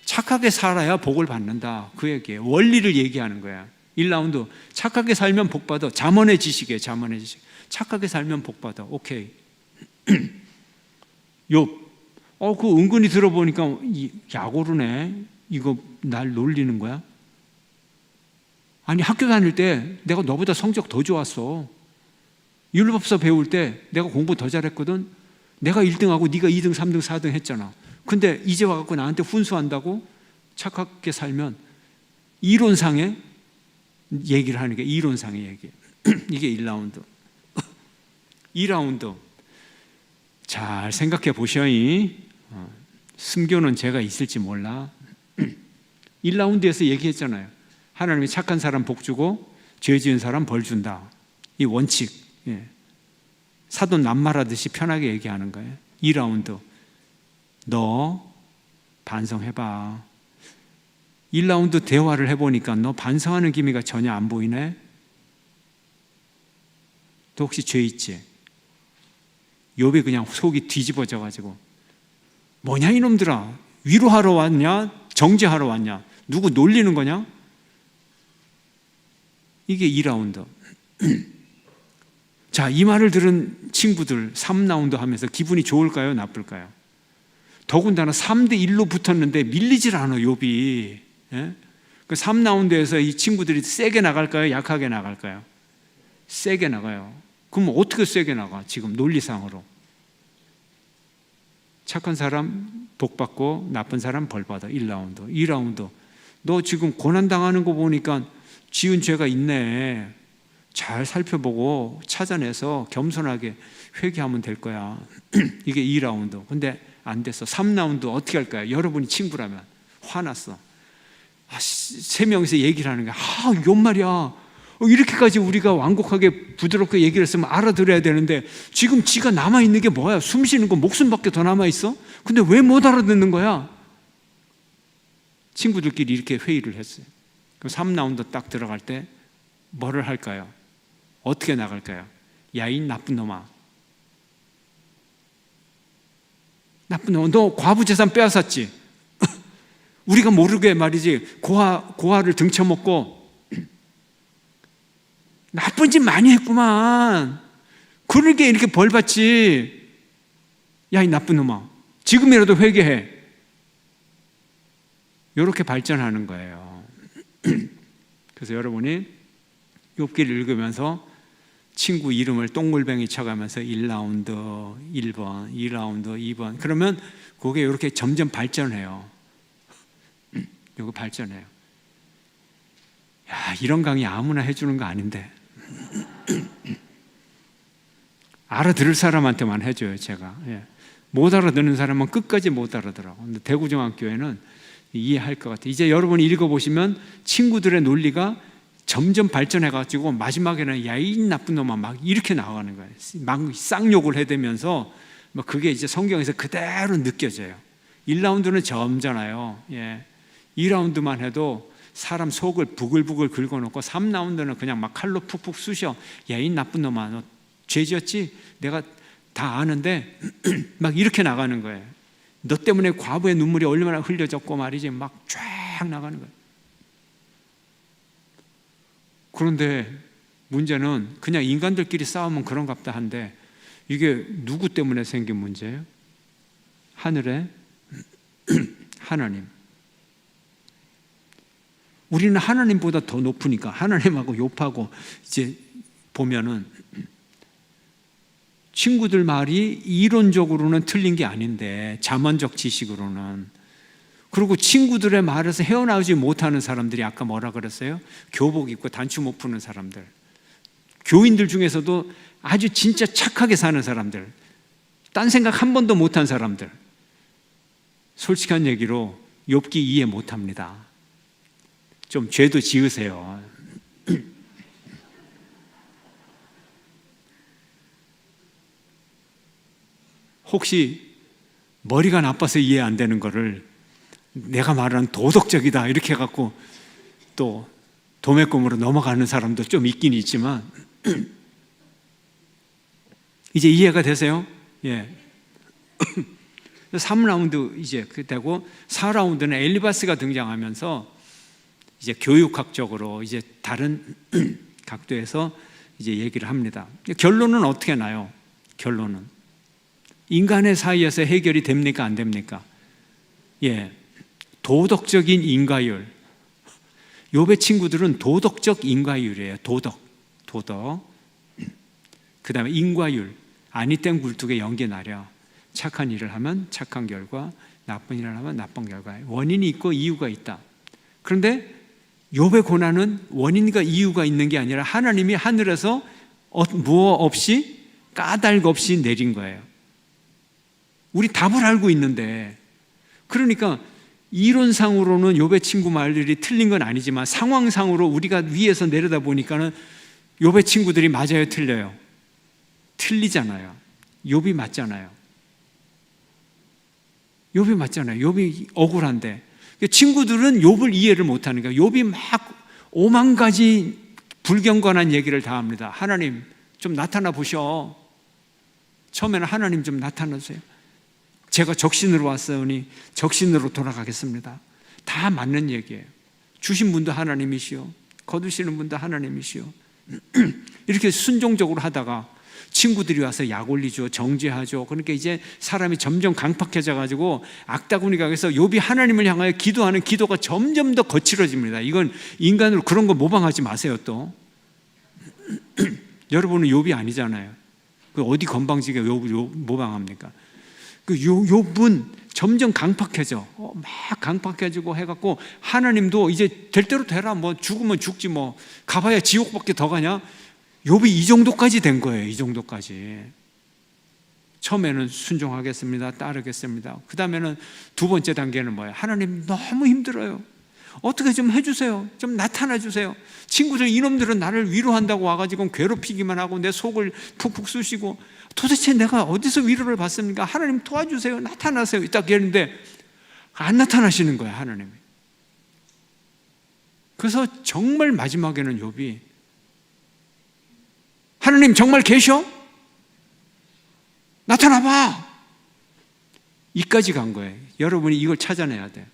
착하게 살아야 복을 받는다, 그 얘기예요. 원리를 얘기하는 거야. 1라운드 착하게 살면 복 받아. 잠언의 지식이에요, 잠언의 지식. 착하게 살면 복 받아. 오케이. 욥, 그 은근히 들어보니까 야고르네. 이거 날 놀리는 거야? 아니, 학교 다닐 때 내가 너보다 성적 더 좋았어. 율법서 배울 때 내가 공부 더 잘했거든. 내가 1등하고 네가 2등, 3등, 4등 했잖아. 근데 이제 와갖고 나한테 훈수한다고? 착하게 살면. 이론상의 얘기를 하는 게 이론상의 얘기. 이게 1라운드. 2라운드. 잘 생각해 보셔이. 순교는 죄가 있을지 몰라. 1라운드에서 얘기했잖아요. 하나님이 착한 사람 복 주고 죄 지은 사람 벌 준다. 이 원칙. 사돈 낱말하듯이 편하게 얘기하는 거예요. 2라운드. 너 반성해봐. 1라운드 대화를 해보니까 너 반성하는 기미가 전혀 안 보이네. 너 혹시 죄 있지? 욥이 그냥 속이 뒤집어져가지고 뭐냐 이놈들아, 위로하러 왔냐 정죄하러 왔냐, 누구 놀리는 거냐? 이게 2라운드. 자, 이 말을 들은 친구들 3라운드 하면서 기분이 좋을까요, 나쁠까요? 더군다나 3대1로 붙었는데 밀리질 않아, 욥이. 그 3라운드에서 이 친구들이 세게 나갈까요, 약하게 나갈까요? 세게 나가요. 그럼 어떻게 세게 나가? 지금 논리상으로. 착한 사람 복 받고 나쁜 사람 벌 받아. 1라운드. 2라운드. 너 지금 고난당하는 거 보니까 지은 죄가 있네. 잘 살펴보고 찾아내서 겸손하게 회개하면 될 거야. 이게 2라운드. 근데 안 됐어. 3라운드 어떻게 할까요? 여러분이 친구라면. 화났어. 3명이서 얘기를 하는 거야. 욥 말이야. 이렇게까지 우리가 완곡하게 부드럽게 얘기를 했으면 알아들어야 되는데 지금 지가 남아있는 게 뭐야? 숨 쉬는 거 목숨밖에 더 남아있어? 근데 왜 못 알아듣는 거야? 친구들끼리 이렇게 회의를 했어요. 그럼 3라운드 딱 들어갈 때 뭐를 할까요? 어떻게 나갈까요? 야, 이 나쁜 놈아. 나쁜 놈아. 너 과부 재산 빼앗았지? 우리가 모르게 말이지. 고아를 등쳐먹고 나쁜 짓 많이 했구만. 그러니까 이렇게 벌 받지. 야, 이 나쁜 놈아. 지금이라도 회개해. 이렇게 발전하는 거예요. 그래서 여러분이 욥기를 읽으면서 친구 이름을 똥물뱅이 쳐가면서 1라운드 1번, 2라운드 2번. 그러면 그게 이렇게 점점 발전해요. 이거 발전해요. 야, 이런 강의 아무나 해주는 거 아닌데. 알아들을 사람한테만 해줘요, 제가. 못 알아듣는 사람은 끝까지 못 알아들어요. 근데 대구종합교회는 이해할 것 같아요. 이제 여러분이 읽어보시면 친구들의 논리가 점점 발전해가지고 마지막에는 야, 이 나쁜 놈아 막 이렇게 나가는 거예요. 막 쌍욕을 해대면서 뭐 그게 이제 성경에서 그대로 느껴져요. 1라운드는 점잖아요. 예. 2라운드만 해도 사람 속을 부글부글 긁어놓고 3라운드는 그냥 막 칼로 푹푹 쑤셔. 야, 이 나쁜 놈아, 너 죄 지었지? 내가 다 아는데 막 이렇게 나가는 거예요. 너 때문에 과부의 눈물이 얼마나 흘려졌고 말이지, 막 쫙 나가는 거예요. 그런데 문제는 그냥 인간들끼리 싸우면 그런갑다 한데, 이게 누구 때문에 생긴 문제예요? 하늘의 하나님. 우리는 하나님보다 더 높으니까 하나님하고 욥하고 이제 보면은 친구들 말이 이론적으로는 틀린 게 아닌데, 자만적 지식으로는. 그리고 친구들의 말에서 헤어나오지 못하는 사람들이 아까 뭐라 그랬어요? 교복 입고 단추 못 푸는 사람들, 교인들 중에서도 아주 진짜 착하게 사는 사람들, 딴 생각 한 번도 못한 사람들, 솔직한 얘기로 욥기 이해 못합니다. 좀 죄도 지으세요. 혹시 머리가 나빠서 이해 안 되는 거를 내가 말하는 도덕적이다 이렇게 해갖고 또 도매금으로 넘어가는 사람도 좀 있긴 있지만, 이제 이해가 되세요? 예. 3라운드 이제 되고 4라운드는 엘리바스가 등장하면서 이제 교육학적으로 이제 다른 각도에서 이제 얘기를 합니다. 결론은 어떻게 나요? 결론은 인간의 사이에서 해결이 됩니까? 안 됩니까? 예. 도덕적인 인과율. 욥의 친구들은 도덕적 인과율이에요. 도덕. 그 다음에 인과율. 아니 땐 굴뚝에 연기 나려. 착한 일을 하면 착한 결과, 나쁜 일을 하면 나쁜 결과. 원인이 있고 이유가 있다. 그런데 욥의 고난은 원인과 이유가 있는 게 아니라 하나님이 하늘에서 무엇 없이 까닭 없이 내린 거예요. 우리 답을 알고 있는데, 그러니까 이론상으로는 욥의 친구 말들이 틀린 건 아니지만 상황상으로 우리가 위에서 내려다 보니까는 욥의 친구들이 맞아요, 틀려요? 틀리잖아요. 욥이 맞잖아요. 욥이 맞잖아요. 욥이 억울한데 친구들은 욥을 이해를 못하니까 욥이 막 5만 가지 불경건한 얘기를 다 합니다. 하나님 좀 나타나 보셔. 처음에는 하나님 좀 나타나세요. 제가 적신으로 왔으니 적신으로 돌아가겠습니다. 다 맞는 얘기예요. 주신 분도 하나님이시오, 거두시는 분도 하나님이시오. 이렇게 순종적으로 하다가 친구들이 와서 약 올리죠, 정죄하죠. 그러니까 이제 사람이 점점 강팍해져 가지고 악다구니가 돼서 욥이 하나님을 향하여 기도하는 기도가 점점 더 거칠어집니다. 이건 인간으로 그런 거 모방하지 마세요. 또 여러분은 욥이 아니잖아요. 그 어디 건방지게 욥을 모방합니까? 그 욥은 점점 강팍해져. 막 강팍해지고 해갖고 하나님도 이제 될 대로 되라. 뭐 죽으면 죽지 뭐 가봐야 지옥밖에 더 가냐. 욥이 이 정도까지 된 거예요. 이 정도까지. 처음에는 순종하겠습니다, 따르겠습니다. 그 다음에는 두 번째 단계는 뭐예요? 하나님 너무 힘들어요. 어떻게 좀 해주세요. 좀 나타나 주세요. 친구들 이놈들은 나를 위로한다고 와가지고 괴롭히기만 하고 내 속을 푹푹 쑤시고, 도대체 내가 어디서 위로를 받습니까? 하나님 도와주세요. 나타나세요. 딱 이랬는데 안 나타나시는 거예요, 하나님이. 그래서 정말 마지막에는 욥이 하나님 정말 계셔? 나타나봐. 이까지 간 거예요. 여러분이 이걸 찾아내야 돼.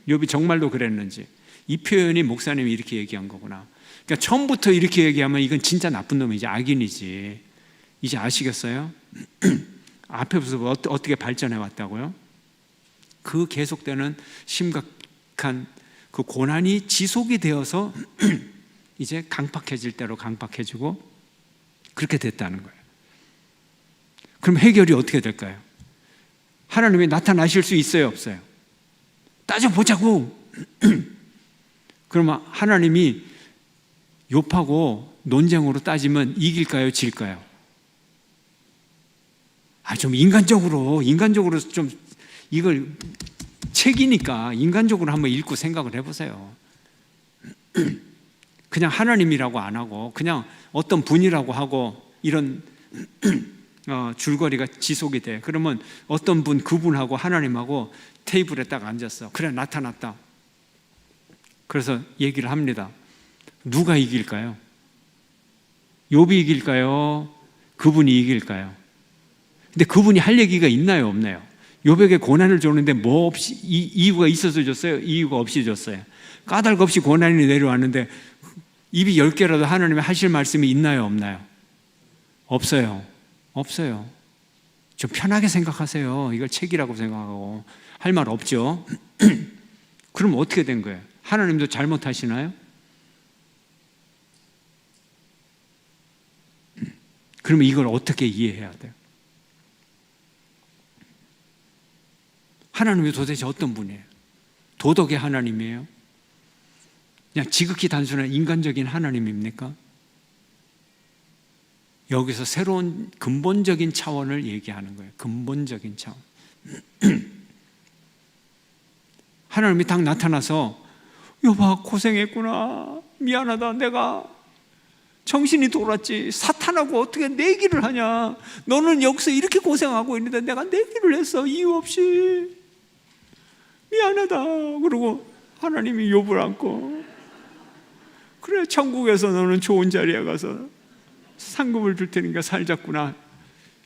욥이 정말로 그랬는지. 이 표현이 목사님이 이렇게 얘기한 거구나. 그러니까 처음부터 이렇게 얘기하면 이건 진짜 나쁜 놈이지, 악인이지. 이제 아시겠어요? 앞에서 어떻게 발전해 왔다고요? 그 계속되는 심각한 그 고난이 지속이 되어서 이제 강팍해질 대로 강팍해지고 그렇게 됐다는 거예요. 그럼 해결이 어떻게 될까요? 하나님이 나타나실 수 있어요, 없어요? 따져보자고. 그러면 하나님이 욥하고 논쟁으로 따지면 이길까요, 질까요? 좀 인간적으로 좀 이걸 책이니까 인간적으로 한번 읽고 생각을 해보세요. 그냥 하나님이라고 안 하고 그냥 어떤 분이라고 하고 이런 줄거리가 지속이 돼. 그러면 어떤 분, 그분하고 하나님하고 테이블에 딱 앉았어. 그래, 나타났다. 그래서 얘기를 합니다. 누가 이길까요? 욥이 이길까요? 그분이 이길까요? 근데 그분이 할 얘기가 있나요, 없나요? 욥에게 고난을 줬는데 뭐 없이 이유가 있어서 줬어요? 이유가 없이 줬어요? 까닭 없이 고난이 내려왔는데 입이 10개라도 하나님이 하실 말씀이 있나요, 없나요? 없어요. 없어요. 좀 편하게 생각하세요. 이걸 책이라고 생각하고 할 말 없죠. 그럼 어떻게 된 거예요? 하나님도 잘못하시나요? 그러면 이걸 어떻게 이해해야 돼요? 하나님이 도대체 어떤 분이에요? 도덕의 하나님이에요? 그냥 지극히 단순한 인간적인 하나님입니까? 여기서 새로운 근본적인 차원을 얘기하는 거예요. 근본적인 차원. 하나님이 딱 나타나서 여봐, 고생했구나. 미안하다. 내가 정신이 돌았지. 사탄하고 어떻게 내기를 하냐. 너는 여기서 이렇게 고생하고 있는데 내가 내기를 했어. 이유 없이. 미안하다. 그러고 하나님이 욥을 안고 그래, 천국에서 너는 좋은 자리에 가서 상급을 줄 테니까 살자꾸나.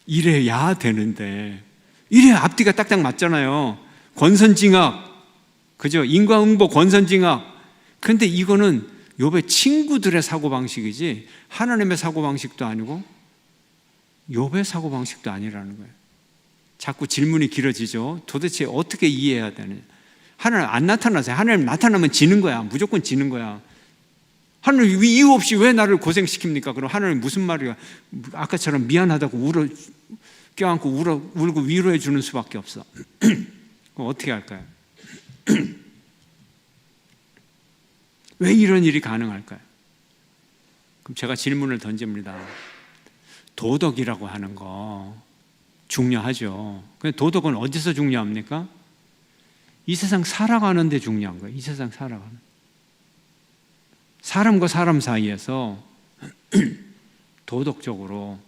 이래야 되는데 이래야 앞뒤가 딱딱 맞잖아요. 권선징악, 그죠? 인과응보, 권선징악. 그런데 이거는 욥의 친구들의 사고방식이지 하나님의 사고방식도 아니고 욥의 사고방식도 아니라는 거예요. 자꾸 질문이 길어지죠. 도대체 어떻게 이해해야 되느냐. 하나님 안 나타나세요. 하나님 나타나면 지는 거야. 무조건 지는 거야. 하나님 이유 없이 왜 나를 고생시킵니까? 그럼 하나님 무슨 말이야? 아까처럼 미안하다고 껴안고 울고 위로해 주는 수밖에 없어. 그럼 어떻게 할까요? 왜 이런 일이 가능할까요? 그럼 제가 질문을 던집니다. 도덕이라고 하는 거 중요하죠. 근데 도덕은 어디서 중요합니까? 이 세상 살아가는 데 중요한 거예요. 이 세상 살아가는. 사람과 사람 사이에서 도덕적으로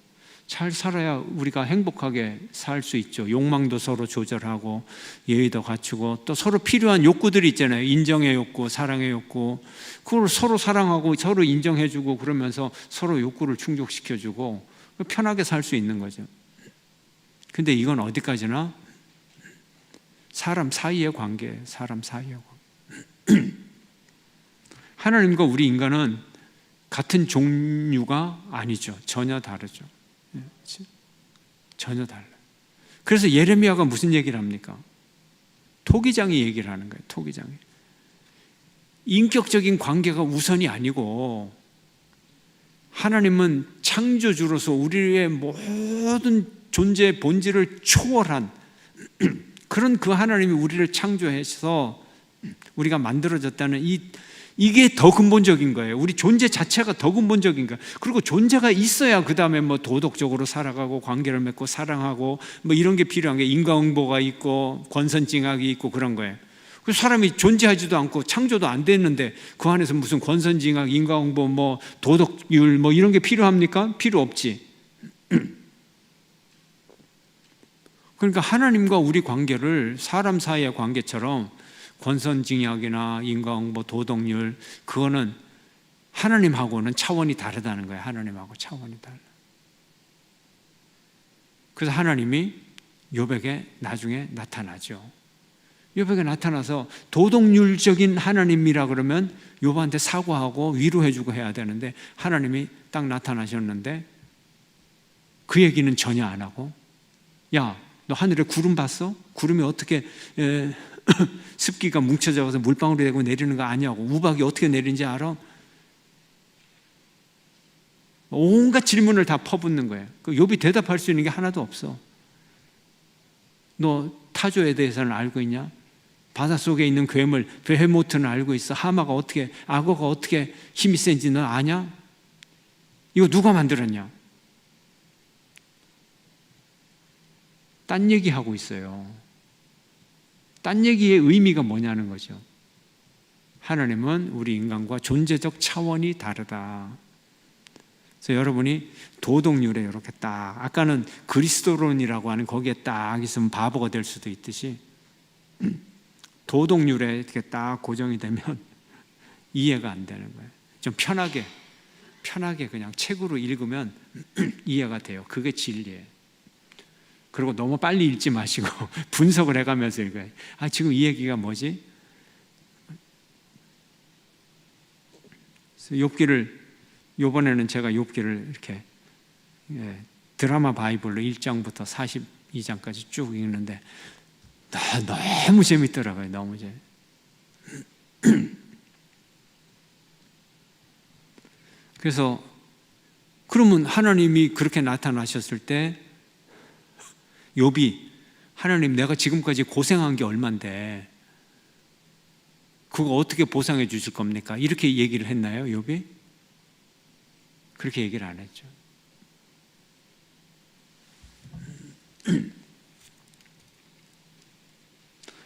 잘 살아야 우리가 행복하게 살 수 있죠. 욕망도 서로 조절하고 예의도 갖추고 또 서로 필요한 욕구들이 있잖아요. 인정의 욕구, 사랑의 욕구. 그걸 서로 사랑하고 서로 인정해주고 그러면서 서로 욕구를 충족시켜주고 편하게 살 수 있는 거죠. 근데 이건 어디까지나 사람 사이의 관계예요. 사람 사이의 관계. 하나님과 우리 인간은 같은 종류가 아니죠. 전혀 다르죠. 전혀 달라요. 그래서 예레미야가 무슨 얘기를 합니까? 토기장이 얘기를 하는 거예요. 토기장이. 인격적인 관계가 우선이 아니고 하나님은 창조주로서 우리의 모든 존재의 본질을 초월한 그런 그 하나님이 우리를 창조해서 우리가 만들어졌다는 이게 더 근본적인 거예요. 우리 존재 자체가 더 근본적인 거예요. 그리고 존재가 있어야 그 다음에 뭐 도덕적으로 살아가고 관계를 맺고 사랑하고 뭐 이런 게 필요한 게 인과응보가 있고 권선징악이 있고 그런 거예요. 그 사람이 존재하지도 않고 창조도 안 됐는데 그 안에서 무슨 권선징악, 인과응보, 뭐 도덕율 뭐 이런 게 필요합니까? 필요 없지. 그러니까 하나님과 우리 관계를 사람 사이의 관계처럼 권선징악이나 인과응보, 도덕률 그거는 하나님하고는 차원이 다르다는 거예요. 하나님하고 차원이 달라. 그래서 하나님이 욥에게 나중에 나타나죠. 욥에게 나타나서 도덕률적인 하나님이라 그러면 욥한테 사과하고 위로해주고 해야 되는데 하나님이 딱 나타나셨는데 그 얘기는 전혀 안 하고 야, 너 하늘에 구름 봤어? 구름이 어떻게 습기가 뭉쳐져서 물방울이 되고 내리는 거 아니냐고. 우박이 어떻게 내리는지 알아? 온갖 질문을 다 퍼붓는 거예요. 그 욥이 대답할 수 있는 게 하나도 없어. 너 타조에 대해서는 알고 있냐? 바닷속에 있는 괴물 베헤모트는 알고 있어. 하마가 어떻게, 악어가 어떻게 힘이 센지 너 아냐? 이거 누가 만들었냐? 딴 얘기하고 있어요. 딴 얘기의 의미가 뭐냐는 거죠. 하나님은 우리 인간과 존재적 차원이 다르다. 그래서 여러분이 도덕률에 이렇게 딱, 아까는 그리스도론이라고 하는 거기에 딱 있으면 바보가 될 수도 있듯이 도덕률에 이렇게 딱 고정이 되면 이해가 안 되는 거예요. 좀 편하게 그냥 책으로 읽으면 이해가 돼요. 그게 진리예요. 그리고 너무 빨리 읽지 마시고 분석을 해가면서 읽어요. 지금 이 얘기가 뭐지? 욥기를, 이번에는 제가 욥기를 이렇게 드라마 바이블로 1장부터 42장까지 쭉 읽는데 너무 재밌더라고요. 너무 그래서 그러면 하나님이 그렇게 나타나셨을 때 욥이, 하나님 내가 지금까지 고생한 게 얼만데 그거 어떻게 보상해 주실 겁니까? 이렇게 얘기를 했나요, 욥이? 그렇게 얘기를 안 했죠.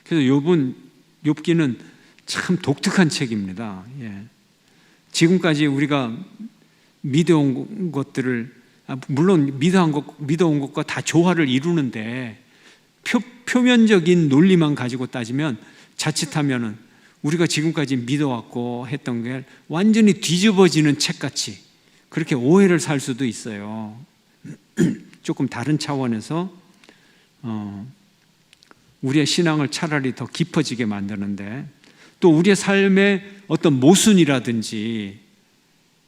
그래서 욥기는 참 독특한 책입니다. 지금까지 우리가 믿어온 것들을, 물론 믿어온 것과 다 조화를 이루는데 표면적인 논리만 가지고 따지면 자칫하면은 우리가 지금까지 믿어왔고 했던 게 완전히 뒤집어지는 책같이 그렇게 오해를 살 수도 있어요. 조금 다른 차원에서 우리의 신앙을 차라리 더 깊어지게 만드는데, 또 우리의 삶의 어떤 모순이라든지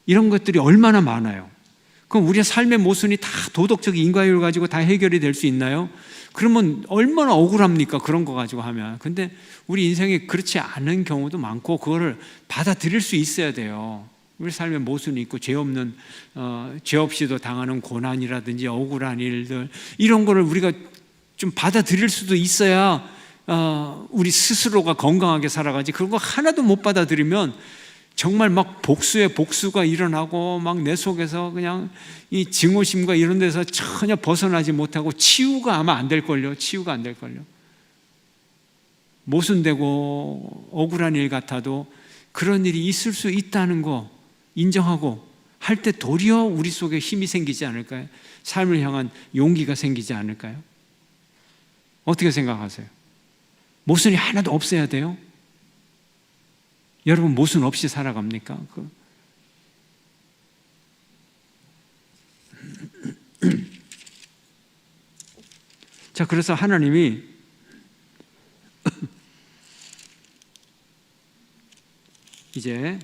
이런 것들이 얼마나 많아요. 그럼 우리의 삶의 모순이 다 도덕적 인과율 가지고 다 해결이 될 수 있나요? 그러면 얼마나 억울합니까? 그런 거 가지고 하면. 근데 우리 인생에 그렇지 않은 경우도 많고 그거를 받아들일 수 있어야 돼요. 우리 삶에 모순이 있고 죄 없이도 당하는 고난이라든지 억울한 일들, 이런 거를 우리가 좀 받아들일 수도 있어야 우리 스스로가 건강하게 살아가지. 그런 거 하나도 못 받아들이면 정말 막 복수가 일어나고 막 내 속에서 그냥 이 증오심과 이런 데서 전혀 벗어나지 못하고 치유가 아마 안 될걸요. 치유가 안 될걸요. 모순되고 억울한 일 같아도 그런 일이 있을 수 있다는 거 인정하고 할 때 도리어 우리 속에 힘이 생기지 않을까요? 삶을 향한 용기가 생기지 않을까요? 어떻게 생각하세요? 모순이 하나도 없어야 돼요? 여러분 모순 없이 살아갑니까? 자, 그래서 하나님이 이제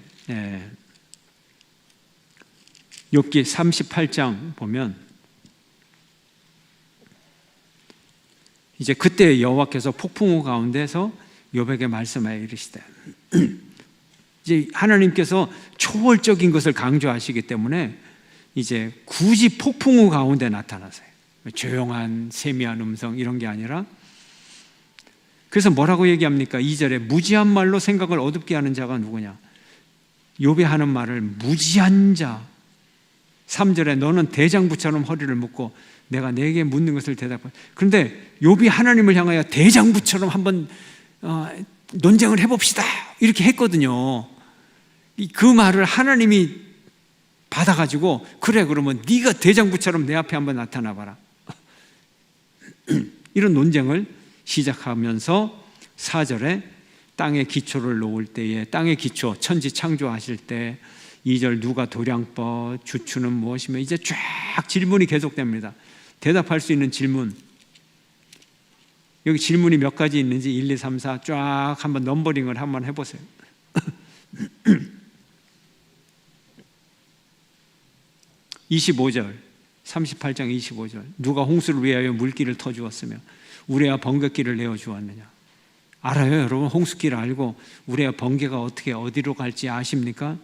욥기 38장 보면 이제 그때 여호와께서 폭풍우 가운데서 욥에게 말씀하여 이르시되, 이제 하나님께서 초월적인 것을 강조하시기 때문에 이제 굳이 폭풍우 가운데 나타나세요. 조용한 세미한 음성 이런 게 아니라, 그래서 뭐라고 얘기합니까? 2절에 무지한 말로 생각을 어둡게 하는 자가 누구냐? 욥이 하는 말을 무지한 자. 3절에 너는 대장부처럼 허리를 묶고 내가 내게 묻는 것을 대답해. 그런데 욥이 하나님을 향하여 대장부처럼 한번 논쟁을 해봅시다 이렇게 했거든요. 그 말을 하나님이 받아가지고 그래 그러면 네가 대장부처럼 내 앞에 한번 나타나봐라 이런 논쟁을 시작하면서 4절에 땅의 기초를 놓을 때에, 땅의 기초 천지 창조하실 때 2절 누가 도량법, 주추는 무엇이며, 이제 쫙 질문이 계속됩니다. 대답할 수 있는 질문, 여기 질문이 몇 가지 있는지 1, 2, 3, 4 쫙 한번 넘버링을 한번 해보세요. 25절, 38장 25절 누가 홍수를 위하여 물길을 터주었으며 우레와 번개길을 내어주었느냐. 알아요 여러분? 홍수길 알고 우레와 번개가 어떻게 어디로 갈지 아십니까?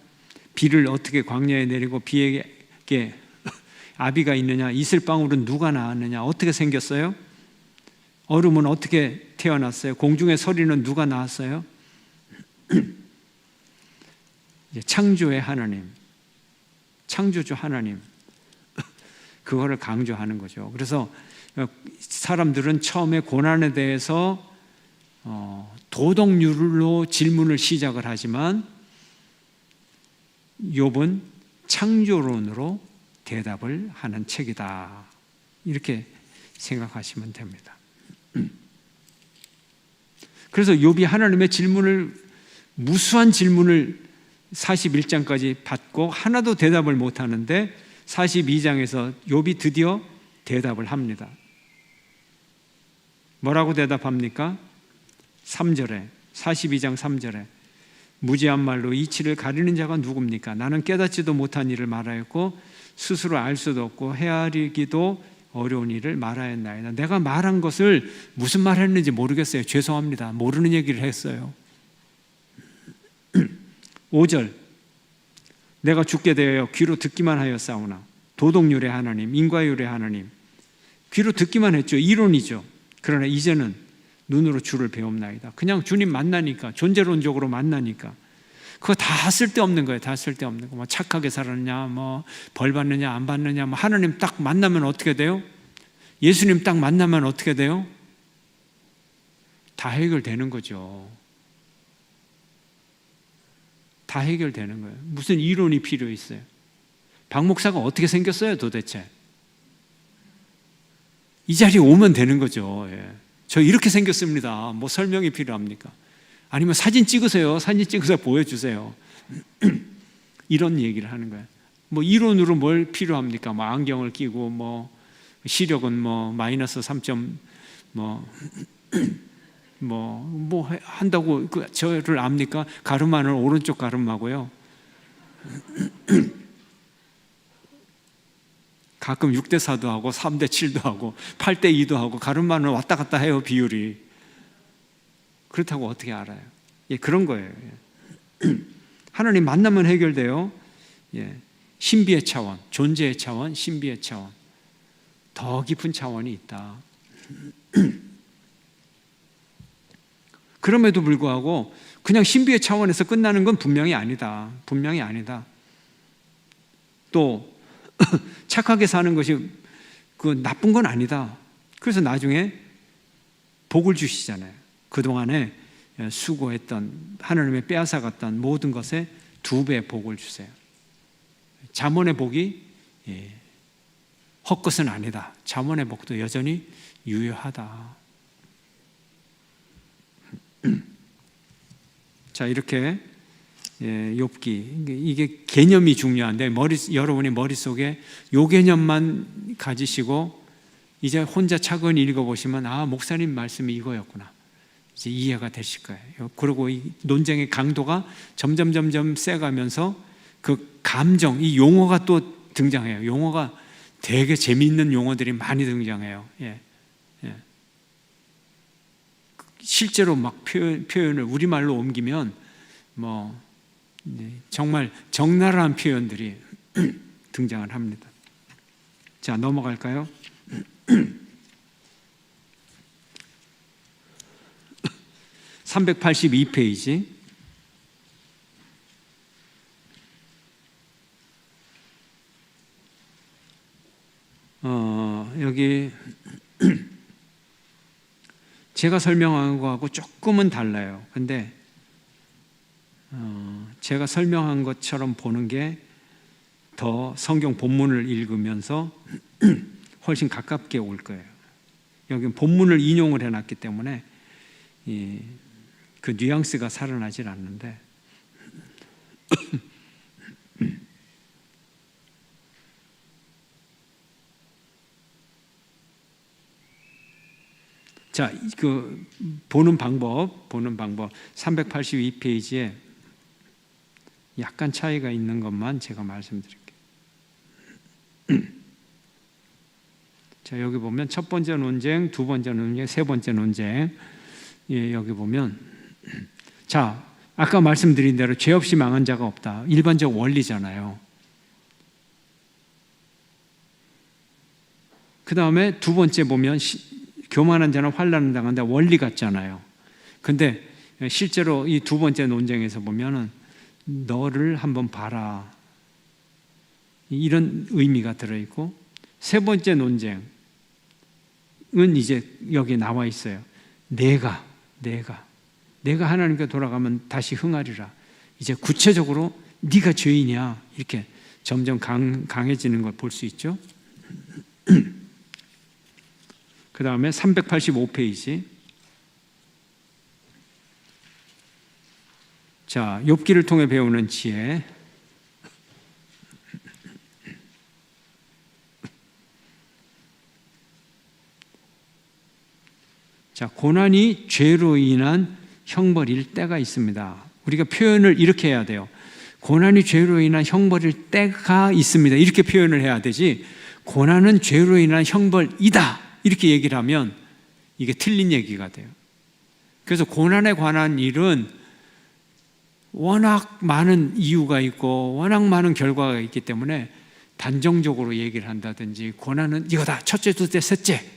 비를 어떻게 광야에 내리고 비에게 아비가 있느냐? 이슬방울은 누가 낳았느냐? 어떻게 생겼어요? 얼음은 어떻게 태어났어요? 공중의 서리는 누가 낳았어요? 창조의 하나님, 창조주 하나님, 그거를 강조하는 거죠. 그래서 사람들은 처음에 고난에 대해서 도덕률로 질문을 시작을 하지만 욥은 창조론으로 대답을 하는 책이다. 이렇게 생각하시면 됩니다. 그래서 욥이 하나님의 무수한 질문을 41장까지 받고 하나도 대답을 못하는데 42장에서 욥이 드디어 대답을 합니다. 뭐라고 대답합니까? 3절에 42장 3절에 무지한 말로 이치를 가리는 자가 누굽니까? 나는 깨닫지도 못한 일을 말하였고 스스로 알 수도 없고 헤아리기도 어려운 일을 말하였나이다. 내가 말한 것을 무슨 말 했는지 모르겠어요. 죄송합니다. 모르는 얘기를 했어요. 5절 내가 죽게 되어 귀로 듣기만 하였사오나 도덕률의 하나님, 인과율의 하나님, 귀로 듣기만 했죠. 이론이죠. 그러나 이제는 눈으로 주를 배웁나이다. 그냥 주님 만나니까, 존재론적으로 만나니까 그거 다 쓸데없는 거예요. 다 쓸데없는 거. 뭐 착하게 살았냐, 뭐 벌 받느냐 안 받느냐, 뭐 하나님 딱 만나면 어떻게 돼요? 예수님 딱 만나면 어떻게 돼요? 다 해결되는 거죠. 다 해결되는 거예요. 무슨 이론이 필요 있어요? 박 목사가 어떻게 생겼어요 도대체? 이 자리에 오면 되는 거죠. 예. 저 이렇게 생겼습니다. 뭐 설명이 필요합니까? 아니면 사진 찍으세요. 사진 찍어서 보여주세요. 이런 얘기를 하는 거예요. 뭐 이론으로 뭘 필요합니까? 뭐 안경을 끼고 뭐 시력은 뭐 마이너스 3점 뭐 한다고 저를 압니까? 가르마는 오른쪽 가르마고요. 가끔 6대4도 하고 3대7도 하고 8대2도 하고 가르마는 왔다 갔다 해요. 비율이. 그렇다고 어떻게 알아요? 예, 그런 거예요. 하나님 만나면 해결돼요. 예, 신비의 차원, 존재의 차원, 신비의 차원, 더 깊은 차원이 있다. 그럼에도 불구하고 그냥 신비의 차원에서 끝나는 건 분명히 아니다. 분명히 아니다. 또 착하게 사는 것이 그 나쁜 건 아니다. 그래서 나중에 복을 주시잖아요. 그동안에 수고했던, 하나님의 빼앗아갔던 모든 것에 2배의 복을 주세요. 잠언의 복이 헛것은 아니다. 잠언의 복도 여전히 유효하다. 자, 이렇게 욥기, 이게 개념이 중요한데 여러분이 머릿속에 요 개념만 가지시고 이제 혼자 차근히 읽어보시면 아, 목사님 말씀이 이거였구나. 이제 이해가 되실 거예요. 그리고 이 논쟁의 강도가 점점 세가면서 그 감정, 이 용어가 또 등장해요. 용어가 되게 재미있는 용어들이 많이 등장해요. 예. 실제로 막 표현을 우리말로 옮기면 뭐 정말 적나라한 표현들이 등장을 합니다. 자, 넘어갈까요? 382페이지. 여기 제가 설명한 거하고 조금은 달라요. 근데 제가 설명한 것처럼 보는 게 더 성경 본문을 읽으면서 훨씬 가깝게 올 거예요. 여기 본문을 인용을 해놨기 때문에 그 뉘앙스가 살아나질 않는데 자, 그 보는 방법 382페이지에 약간 차이가 있는 것만 제가 말씀드릴게요. 자, 여기 보면 첫 번째 논쟁, 두 번째 논쟁, 세 번째 논쟁. 예, 여기 보면 자, 아까 말씀드린 대로 죄 없이 망한 자가 없다. 일반적 원리잖아요. 그 다음에 두 번째 보면 교만한 자는 환난을 당한다. 원리 같잖아요. 근데 실제로 이 두 번째 논쟁에서 보면은 너를 한번 봐라. 이런 의미가 들어있고, 세 번째 논쟁은 이제 여기 나와 있어요. 내가 내가 하나님께 돌아가면 다시 흥하리라. 이제 구체적으로 네가 죄인이야. 이렇게 점점 강해지는 걸 볼 수 있죠. 그 다음에 385페이지. 자, 욥기를 통해 배우는 지혜. 자, 고난이 죄로 인한 형벌일 때가 있습니다. 우리가 표현을 이렇게 해야 돼요. 고난이 죄로 인한 형벌일 때가 있습니다. 이렇게 표현을 해야 되지, 고난은 죄로 인한 형벌이다 이렇게 얘기를 하면 이게 틀린 얘기가 돼요. 그래서 고난에 관한 일은 워낙 많은 이유가 있고 워낙 많은 결과가 있기 때문에 단정적으로 얘기를 한다든지 고난은 이거다, 첫째, 둘째, 셋째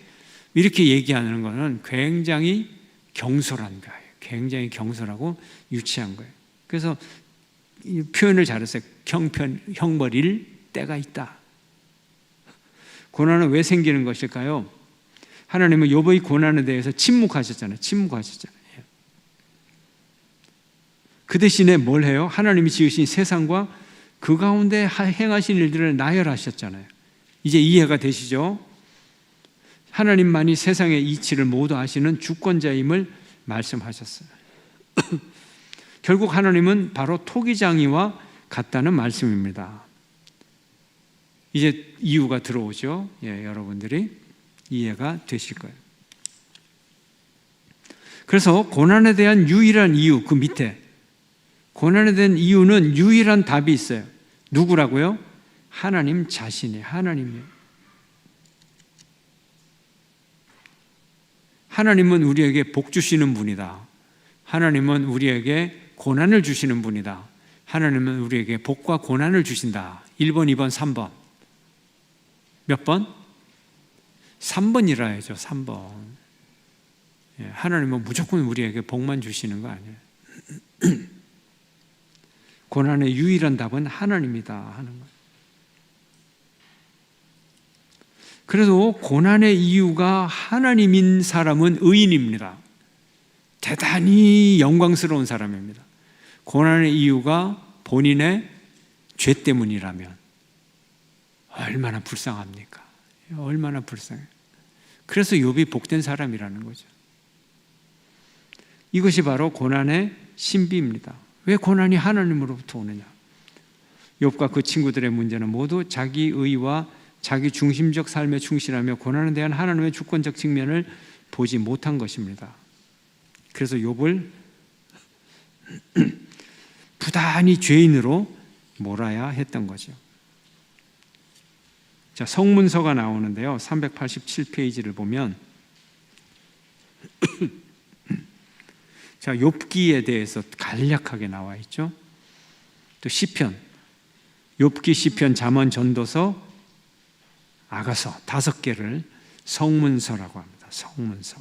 이렇게 얘기하는 것은 굉장히 경솔한 거예요. 굉장히 경솔하고 유치한 거예요. 그래서 이 표현을 잘했어요. 형벌일 때가 있다. 고난은 왜 생기는 것일까요? 하나님은 욥의 고난에 대해서 침묵하셨잖아요. 그 대신에 뭘 해요? 하나님이 지으신 세상과 그 가운데 행하신 일들을 나열하셨잖아요. 이제 이해가 되시죠? 하나님만이 세상의 이치를 모두 아시는 주권자임을 말씀하셨어요. 결국 하나님은 바로 토기장이와 같다는 말씀입니다. 이제 이유가 들어오죠. 여러분들이 이해가 되실 거예요. 그래서 고난에 대한 유일한 이유, 그 밑에 고난에 대한 이유는 유일한 답이 있어요. 누구라고요? 하나님 자신이에요. 하나님이에요. 하나님은 우리에게 복 주시는 분이다. 하나님은 우리에게 고난을 주시는 분이다. 하나님은 우리에게 복과 고난을 주신다. 1번, 2번, 3번. 몇 번? 3번이라 해야죠. 3번. 하나님은 무조건 우리에게 복만 주시는 거 아니에요. 고난의 유일한 답은 하나님이다 하는 거예요. 그래도 고난의 이유가 하나님인 사람은 의인입니다. 대단히 영광스러운 사람입니다. 고난의 이유가 본인의 죄 때문이라면 얼마나 불쌍합니까? 얼마나 불쌍해요. 그래서 욥이 복된 사람이라는 거죠. 이것이 바로 고난의 신비입니다. 왜 고난이 하나님으로부터 오느냐? 욥과 그 친구들의 문제는 모두 자기 의와 자기 중심적 삶에 충실하며 고난에 대한 하나님의 주권적 측면을 보지 못한 것입니다. 그래서 욥을 부단히 죄인으로 몰아야 했던 거죠. 자, 성문서가 나오는데요. 387페이지를 보면 자, 욥기에 대해서 간략하게 나와 있죠. 또 시편, 욥기, 시편, 잠언, 전도서, 아가서 5개를 성문서라고 합니다. 성문서.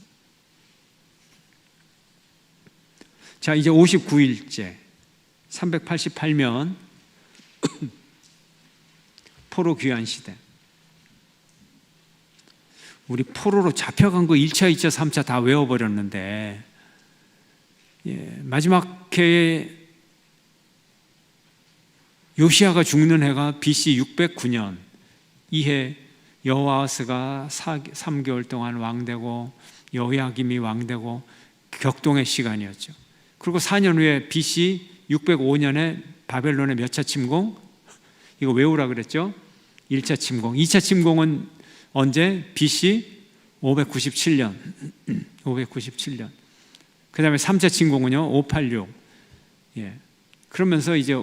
자, 이제 59일째 388면 포로 귀환 시대. 우리 포로로 잡혀간 거 1차, 2차, 3차 다 외워버렸는데 마지막 해에 요시야가 죽는 해가 BC 609년, 이해 여호아스가 3개월 동안 왕되고 여호야김이 왕되고 격동의 시간이었죠. 그리고 4년 후에 BC 605년에 바벨론의 몇 차 침공? 이거 외우라 그랬죠? 1차 침공. 2차 침공은 언제? BC 597년. 597년. 그 다음에 3차 침공은요, 586. 그러면서 이제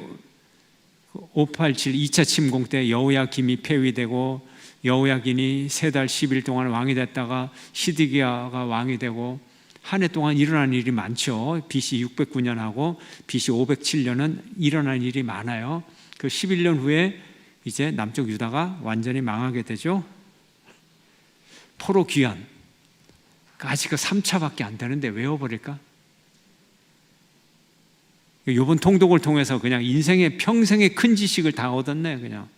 587, 2차 침공 때 여호야김이 폐위되고 여호야긴이 3달 10일 동안 왕이 됐다가 시드기야가 왕이 되고 한 해 동안 일어난 일이 많죠. BC 609년하고 BC 507년은 일어난 일이 많아요. 그 11년 후에 이제 남쪽 유다가 완전히 망하게 되죠. 포로 귀환. 아직 그 3차밖에 안 되는데 외워버릴까? 이번 통독을 통해서 그냥 인생의 평생의 큰 지식을 다 얻었네. 그냥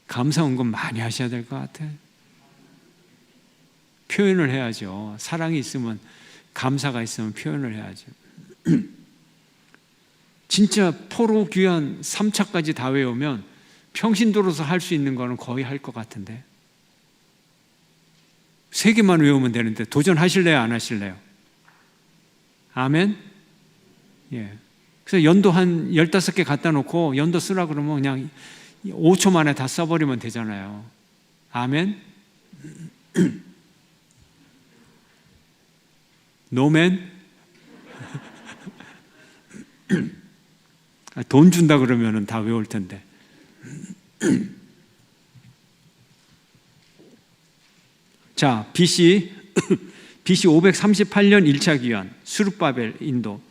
감사 헌금 많이 하셔야 될 것 같아. 표현을 해야죠. 사랑이 있으면, 감사가 있으면 표현을 해야죠. 진짜 포로 귀환 3차까지 다 외우면 평신도로서 할 수 있는 거는 거의 할 것 같은데, 3개만 외우면 되는데 도전하실래요? 안 하실래요? 아멘? 예. 그래서 연도 한 15개 갖다 놓고 연도 쓰라 그러면 그냥 5초 만에 다 써버리면 되잖아요. 아멘? 노멘? 돈 준다 그러면 다 외울 텐데. 자, BC 538년 1차 귀환, 스룹바벨 인도.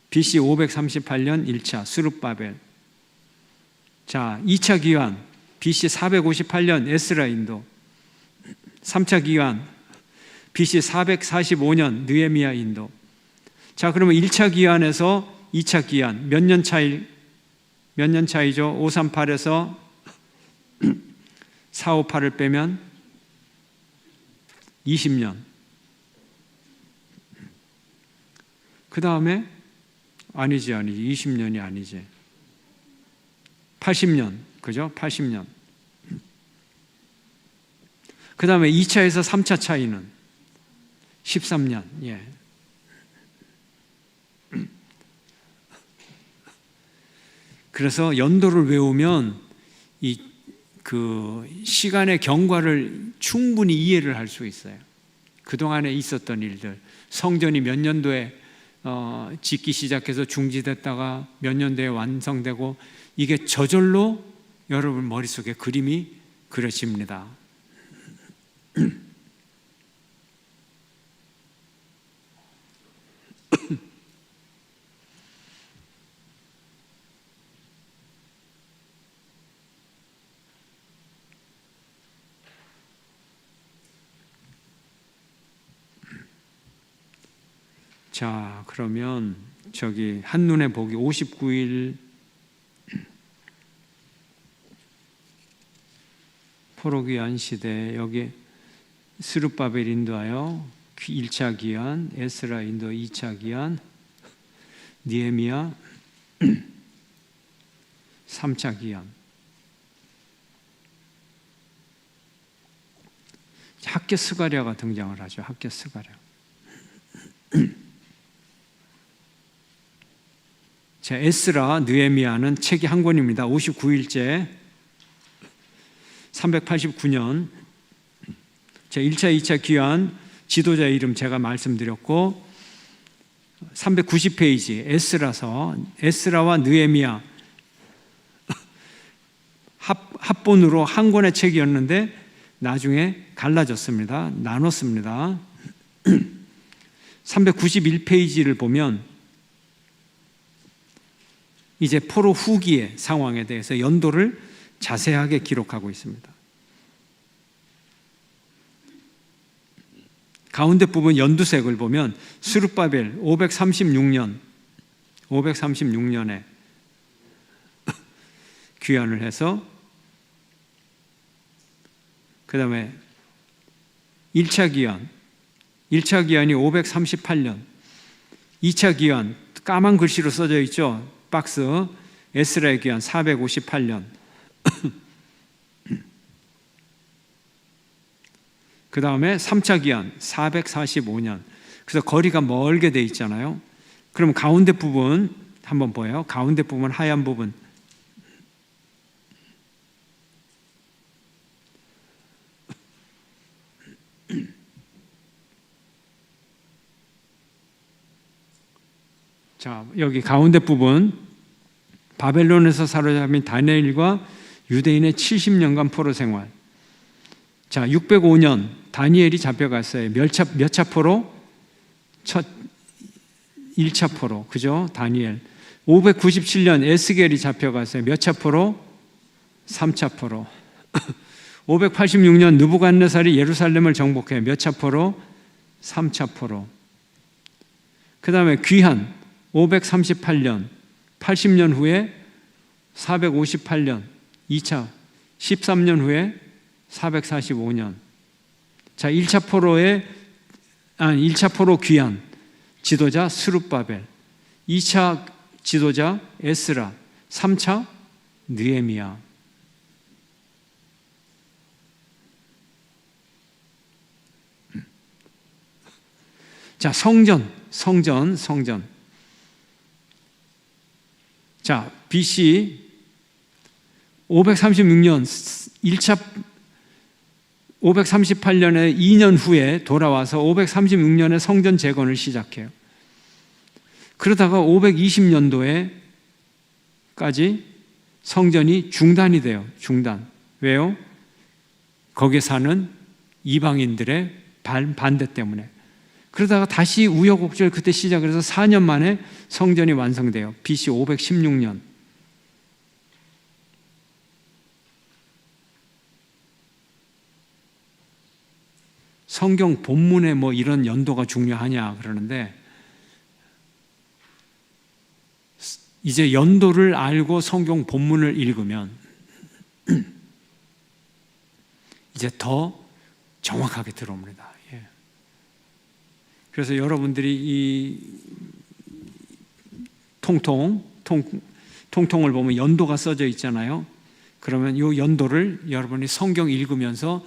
BC 538년 1차 스룹바벨. 자, 2차 귀환, BC 458년 에스라 인도. 3차 귀환, BC 445년 느헤미야 인도. 자, 그러면 1차 귀환에서 2차 귀환 몇 년 차이죠? 538에서 458을 빼면 20년. 그 다음에 아니지 20년이 아니지 80년. 그죠? 80년. 그 다음에 2차에서 3차 차이는 13년. 예. 그래서 연도를 외우면 그 시간의 경과를 충분히 이해를 할 수 있어요. 그동안에 있었던 일들, 성전이 몇 년도에 짓기 시작해서 중지됐다가 몇 년도에 완성되고, 이게 저절로 여러분 머릿속에 그림이 그려집니다. 자, 그러면 저기 한눈에 보기 59일 포로귀환 시대, 여기 스룹바벨 인도하여 1차 귀환, 에스라 인도 2차 귀환, 느헤미야 3차 귀환. 학교 스가랴가 등장을 하죠. 학교 스가랴. 자, 에스라, 느헤미야는 책이 한 권입니다. 59일째 389년. 자, 1차, 2차 귀환 지도자 이름 제가 말씀드렸고, 390페이지 에스라서, 에스라와 느헤미야 합본으로 한 권의 책이었는데 나중에 갈라졌습니다. 나눴습니다. 391페이지를 보면 이제 포로 후기의 상황에 대해서 연도를 자세하게 기록하고 있습니다. 가운데 부분 연두색을 보면 스룹바벨 536년에 귀환을 해서, 그 다음에 1차 귀환이 538년, 2차 귀환 까만 글씨로 써져 있죠. 박스, 에스라의 귀환 458년. 그 다음에 3차 귀환 445년. 그래서 거리가 멀게 돼 있잖아요. 그럼 가운데 부분 한번 보여요. 가운데 부분 하얀 부분. 자, 여기 가운데 부분, 바벨론에서 사로잡힌 다니엘과 유대인의 70년간 포로 생활. 자, 605년 다니엘이 잡혀갔어요. 몇 차 포로? 1차 포로. 그죠? 다니엘. 597년 에스겔이 잡혀갔어요. 몇 차 포로? 3차 포로. 586년 느부갓네살이 예루살렘을 정복해요. 몇 차 포로? 3차 포로. 그 다음에 귀환 538년, 80년 후에 458년, 2차 13년 후에 445년. 자, 1차 포로 귀환 지도자 스룹바벨, 2차 지도자 에스라, 3차 느헤미야. 자, 성전. 자, BC 536년 1차 538년에 2년 후에 돌아와서 536년에 성전 재건을 시작해요. 그러다가 520년도에까지 성전이 중단이 돼요. 중단. 왜요? 거기에 사는 이방인들의 반대 때문에. 그러다가 다시 우여곡절 그때 시작을 해서 4년 만에 성전이 완성돼요. BC 516년. 성경 본문에 뭐 이런 연도가 중요하냐 그러는데, 이제 연도를 알고 성경 본문을 읽으면 이제 더 정확하게 들어옵니다. 예. 그래서 여러분들이 이 통통을 보면 연도가 써져 있잖아요. 그러면 이 연도를 여러분이 성경 읽으면서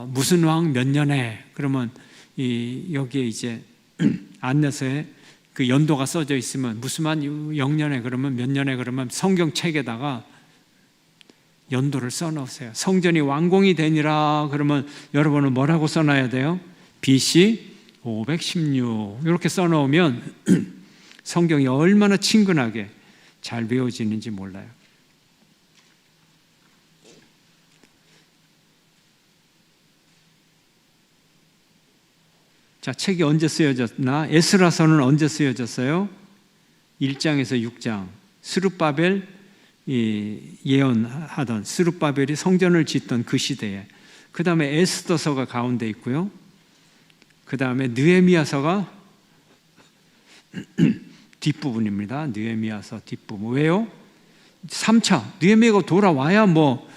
무슨 왕 몇 년에, 그러면 여기에 이제 안내서에 그 연도가 써져 있으면 무슨 왕 0년에 그러면 몇 년에, 그러면 성경책에다가 연도를 써놓으세요. 성전이 완공이 되니라 그러면 여러분은 뭐라고 써놔야 돼요? BC 516 이렇게 써놓으면 성경이 얼마나 친근하게 잘 배워지는지 몰라요. 자, 책이 언제 쓰여졌나? 에스라서는 언제 쓰여졌어요? 1장에서 6장. 스룹바벨 예언하던 스룹바벨이 성전을 짓던 그 시대에. 그 다음에 에스더서가 가운데 있고요. 그 다음에 느헤미야서가 뒷부분입니다. 느헤미야서 뒷부분. 왜요? 3차 느헤미야가 돌아와야 뭐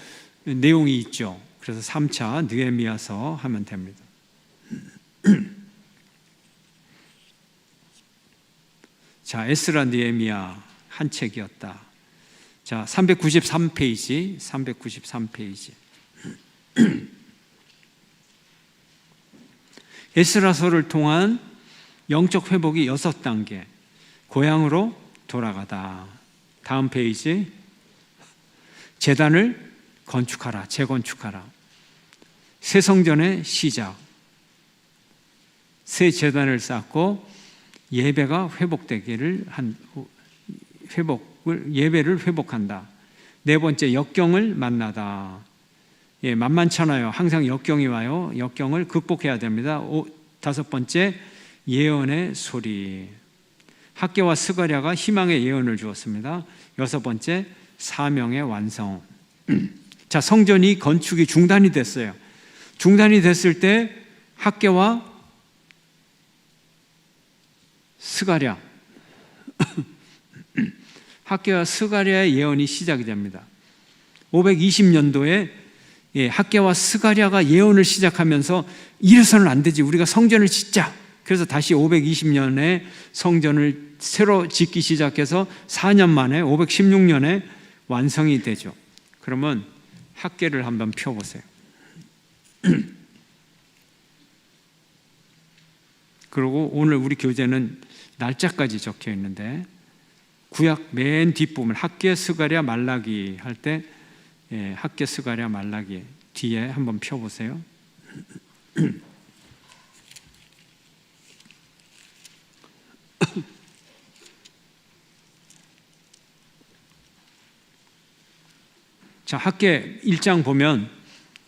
내용이 있죠. 그래서 3차 느헤미야서 하면 됩니다. 자, 에스라 느헤미야 한 책이었다. 자, 393페이지. 에스라서를 통한 영적 회복이 6단계. 고향으로 돌아가다. 다음 페이지. 제단을 건축하라, 재건축하라. 새 성전의 시작. 새 제단을 쌓고 예배가 회복되기를 예배를 회복한다. 네 번째, 역경을 만나다. 예, 만만찮아요. 항상 역경이 와요. 역경을 극복해야 됩니다. 다섯 번째, 예언의 소리. 학개와 스가랴가 희망의 예언을 주었습니다. 여섯 번째, 사명의 완성. 자, 성전이 건축이 중단이 됐어요. 중단이 됐을 때 학개와 스가랴 학개와 스가랴의 예언이 시작이 됩니다. 520년도에 학개와 스가랴가 예언을 시작하면서 이래서는 안 되지, 우리가 성전을 짓자. 그래서 다시 520년에 성전을 새로 짓기 시작해서 4년 만에 516년에 완성이 되죠. 그러면 학개를 한번 펴보세요. 그리고 오늘 우리 교재는 날짜까지 적혀 있는데, 구약 맨 뒷부분 학개, 스가랴, 말라기 할 때 학개, 스가랴, 말라기 뒤에 한번 펴보세요. 자, 학개 1장 보면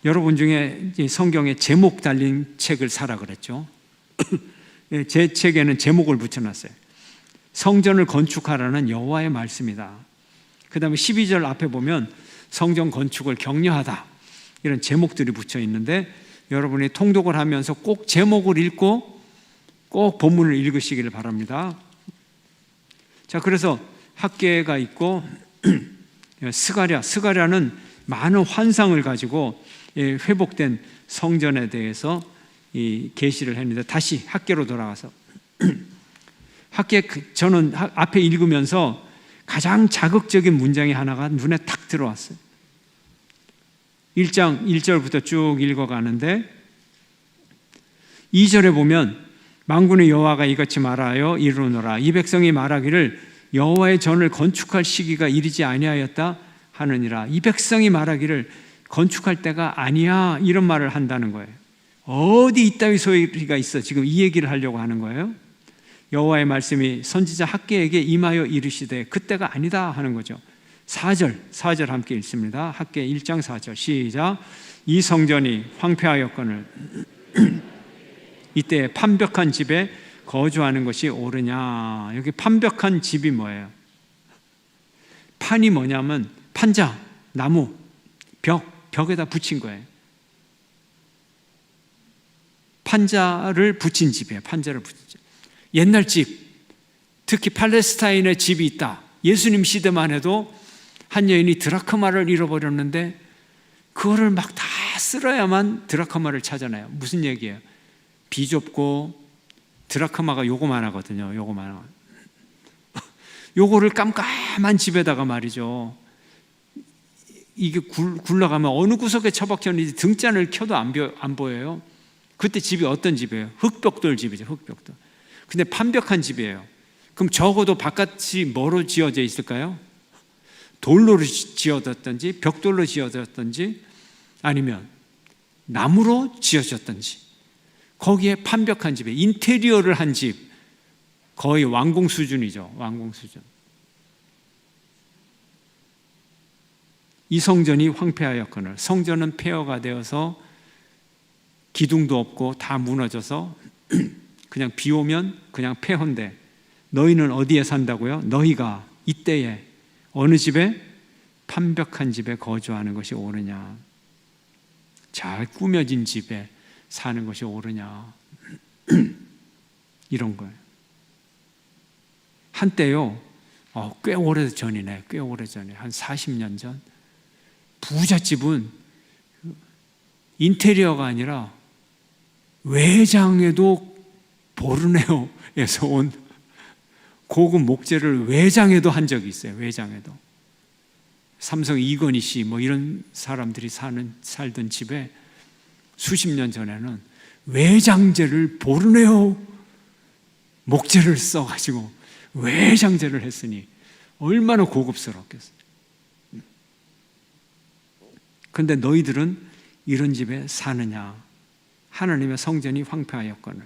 여러분 중에 성경에 제목 달린 책을 사라 그랬죠. 제 책에는 제목을 붙여놨어요. 성전을 건축하라는 여호와의 말씀이다. 그 다음에 12절 앞에 보면 성전 건축을 격려하다, 이런 제목들이 붙여 있는데, 여러분이 통독을 하면서 꼭 제목을 읽고 꼭 본문을 읽으시기를 바랍니다. 자, 그래서 학개가 있고 스가랴는 많은 환상을 가지고 회복된 성전에 대해서 계시를 했는데, 다시 학계로 돌아가서 저는 앞에 읽으면서 가장 자극적인 문장이 하나가 눈에 탁 들어왔어요. 1장 1절부터 쭉 읽어가는데 2절에 보면 만군의 여호와가 이같이 말하여 이르노라. 이 백성이 말하기를 여호와의 전을 건축할 시기가 이르지 아니하였다 하느니라. 이 백성이 말하기를 건축할 때가 아니야, 이런 말을 한다는 거예요. 어디 이따위 소리가 있어? 지금 이 얘기를 하려고 하는 거예요. 여호와의 말씀이 선지자 학개에게 임하여 이르시되 그때가 아니다 하는 거죠. 4절 함께 읽습니다. 학개 1장 4절 시작. 이 성전이 황폐하였거늘 이때 판벽한 집에 거주하는 것이 옳으냐. 여기 판벽한 집이 뭐예요? 판이 뭐냐면 판자, 나무, 벽에다 붙인 거예요. 판자를 붙인 집이에요. 판자를 붙인 집. 옛날 집, 특히 팔레스타인에 집이 있다. 예수님 시대만 해도 한 여인이 드라크마를 잃어버렸는데 그거를 막 다 쓸어야만 드라크마를 찾아내요. 무슨 얘기예요? 비좁고 드라크마가 요거만 하거든요. 요거만. 요거를 깜깜한 집에다가 말이죠. 이게 굴러가면 어느 구석에 처박혀 있는지 등잔을 켜도 안 보여요. 그때 집이 어떤 집이에요? 흙벽돌 집이죠. 흙벽돌. 근데 판벽한 집이에요. 그럼 적어도 바깥이 뭐로 지어져 있을까요? 돌로 지어졌든지 벽돌로 지어졌든지 아니면 나무로 지어졌든지, 거기에 판벽한 집에 인테리어를 한 집, 거의 완공 수준이죠. 완공 수준. 이 성전이 황폐하였거늘, 성전은 폐허가 되어서 기둥도 없고 다 무너져서 그냥 비 오면 그냥 폐허인데 너희는 어디에 산다고요? 너희가 이때에 어느 집에? 판벽한 집에 거주하는 것이 옳으냐. 잘 꾸며진 집에 사는 것이 옳으냐. 이런 거예요. 한때요, 꽤 오래전이네. 꽤 오래전에 한 40년 전 부잣집은 인테리어가 아니라 외장에도 보르네오에서 온 고급 목재를 외장에도 한 적이 있어요. 외장에도. 삼성 이건희 씨 뭐 이런 사람들이 살던 집에 수십 년 전에는 외장재를 보르네오 목재를 써가지고 외장재를 했으니 얼마나 고급스럽겠어요. 그런데 너희들은 이런 집에 사느냐. 하나님의 성전이 황폐하였거늘.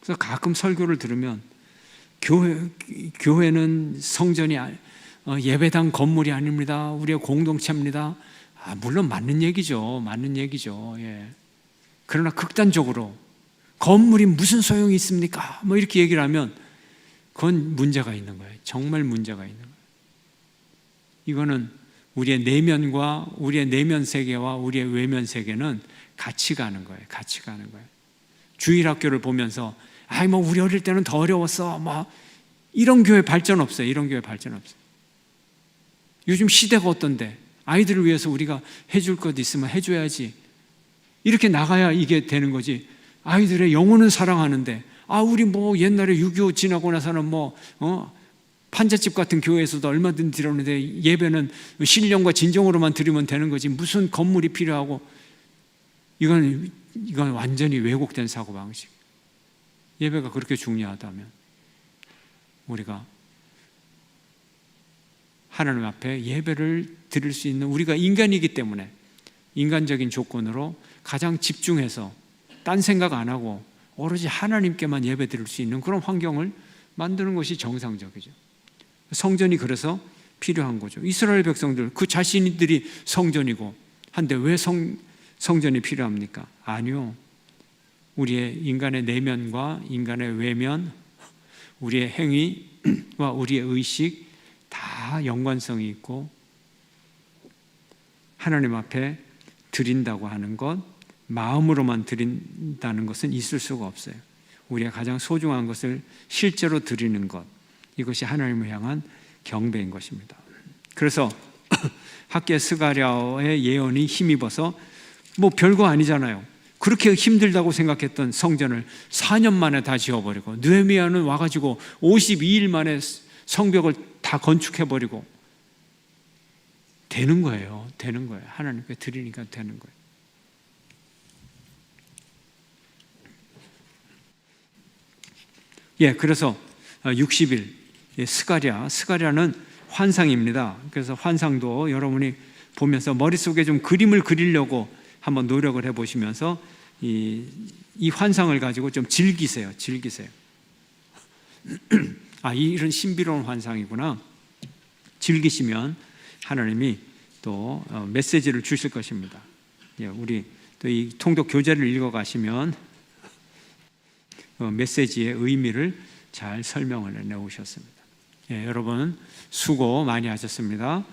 그래서 가끔 설교를 들으면 교회는 성전이 예배당 건물이 아닙니다. 우리의 공동체입니다. 물론 맞는 얘기죠. 맞는 얘기죠. 예. 그러나 극단적으로 건물이 무슨 소용이 있습니까? 뭐 이렇게 얘기를 하면 그건 문제가 있는 거예요. 정말 문제가 있는 거예요. 이거는 우리의 내면과 우리의 내면 세계와 우리의 외면 세계는 같이 가는 거예요. 같이 가는 거예요. 주일학교를 보면서 뭐 우리 어릴 때는 더 어려웠어. 뭐 이런 교회 발전 없어요. 이런 교회 발전 없어요. 요즘 시대가 어떤데 아이들을 위해서 우리가 해줄 것 있으면 해줘야지. 이렇게 나가야 이게 되는 거지. 아이들의 영혼은 사랑하는데 우리 뭐 옛날에 6.25 지나고 나서는 판잣집 같은 교회에서도 얼마든지 드렸는데 예배는 신령과 진정으로만 드리면 되는 거지. 무슨 건물이 필요하고. 이건 완전히 왜곡된 사고방식. 예배가 그렇게 중요하다면 우리가 하나님 앞에 예배를 드릴 수 있는, 우리가 인간이기 때문에 인간적인 조건으로 가장 집중해서 딴 생각 안 하고 오로지 하나님께만 예배 드릴 수 있는 그런 환경을 만드는 것이 정상적이죠. 성전이 그래서 필요한 거죠. 이스라엘 백성들 그 자신들이 성전이고 한데 왜 성전이 필요합니까? 아니요. 우리의 인간의 내면과 인간의 외면, 우리의 행위와 우리의 의식 다 연관성이 있고 하나님 앞에 드린다고 하는 것, 마음으로만 드린다는 것은 있을 수가 없어요. 우리가 가장 소중한 것을 실제로 드리는 것, 이것이 하나님을 향한 경배인 것입니다. 그래서 학개 스가랴의 예언이 힘입어서 뭐 별거 아니잖아요. 그렇게 힘들다고 생각했던 성전을 4년 만에 다 지어버리고, 느헤미야는 와가지고 52일 만에 성벽을 다 건축해버리고, 되는 거예요. 되는 거예요. 하나님께 드리니까 되는 거예요. 예, 그래서 60일 스가랴는 환상입니다. 그래서 환상도 여러분이 보면서 머릿속에 좀 그림을 그리려고 한번 노력을 해보시면서 이 환상을 가지고 좀 즐기세요. 이런 신비로운 환상이구나. 즐기시면 하나님이 또 메시지를 주실 것입니다. 예, 우리 또 이 통독 교재를 읽어가시면 메시지의 의미를 잘 설명을 내오셨습니다. 예, 여러분 수고 많이 하셨습니다.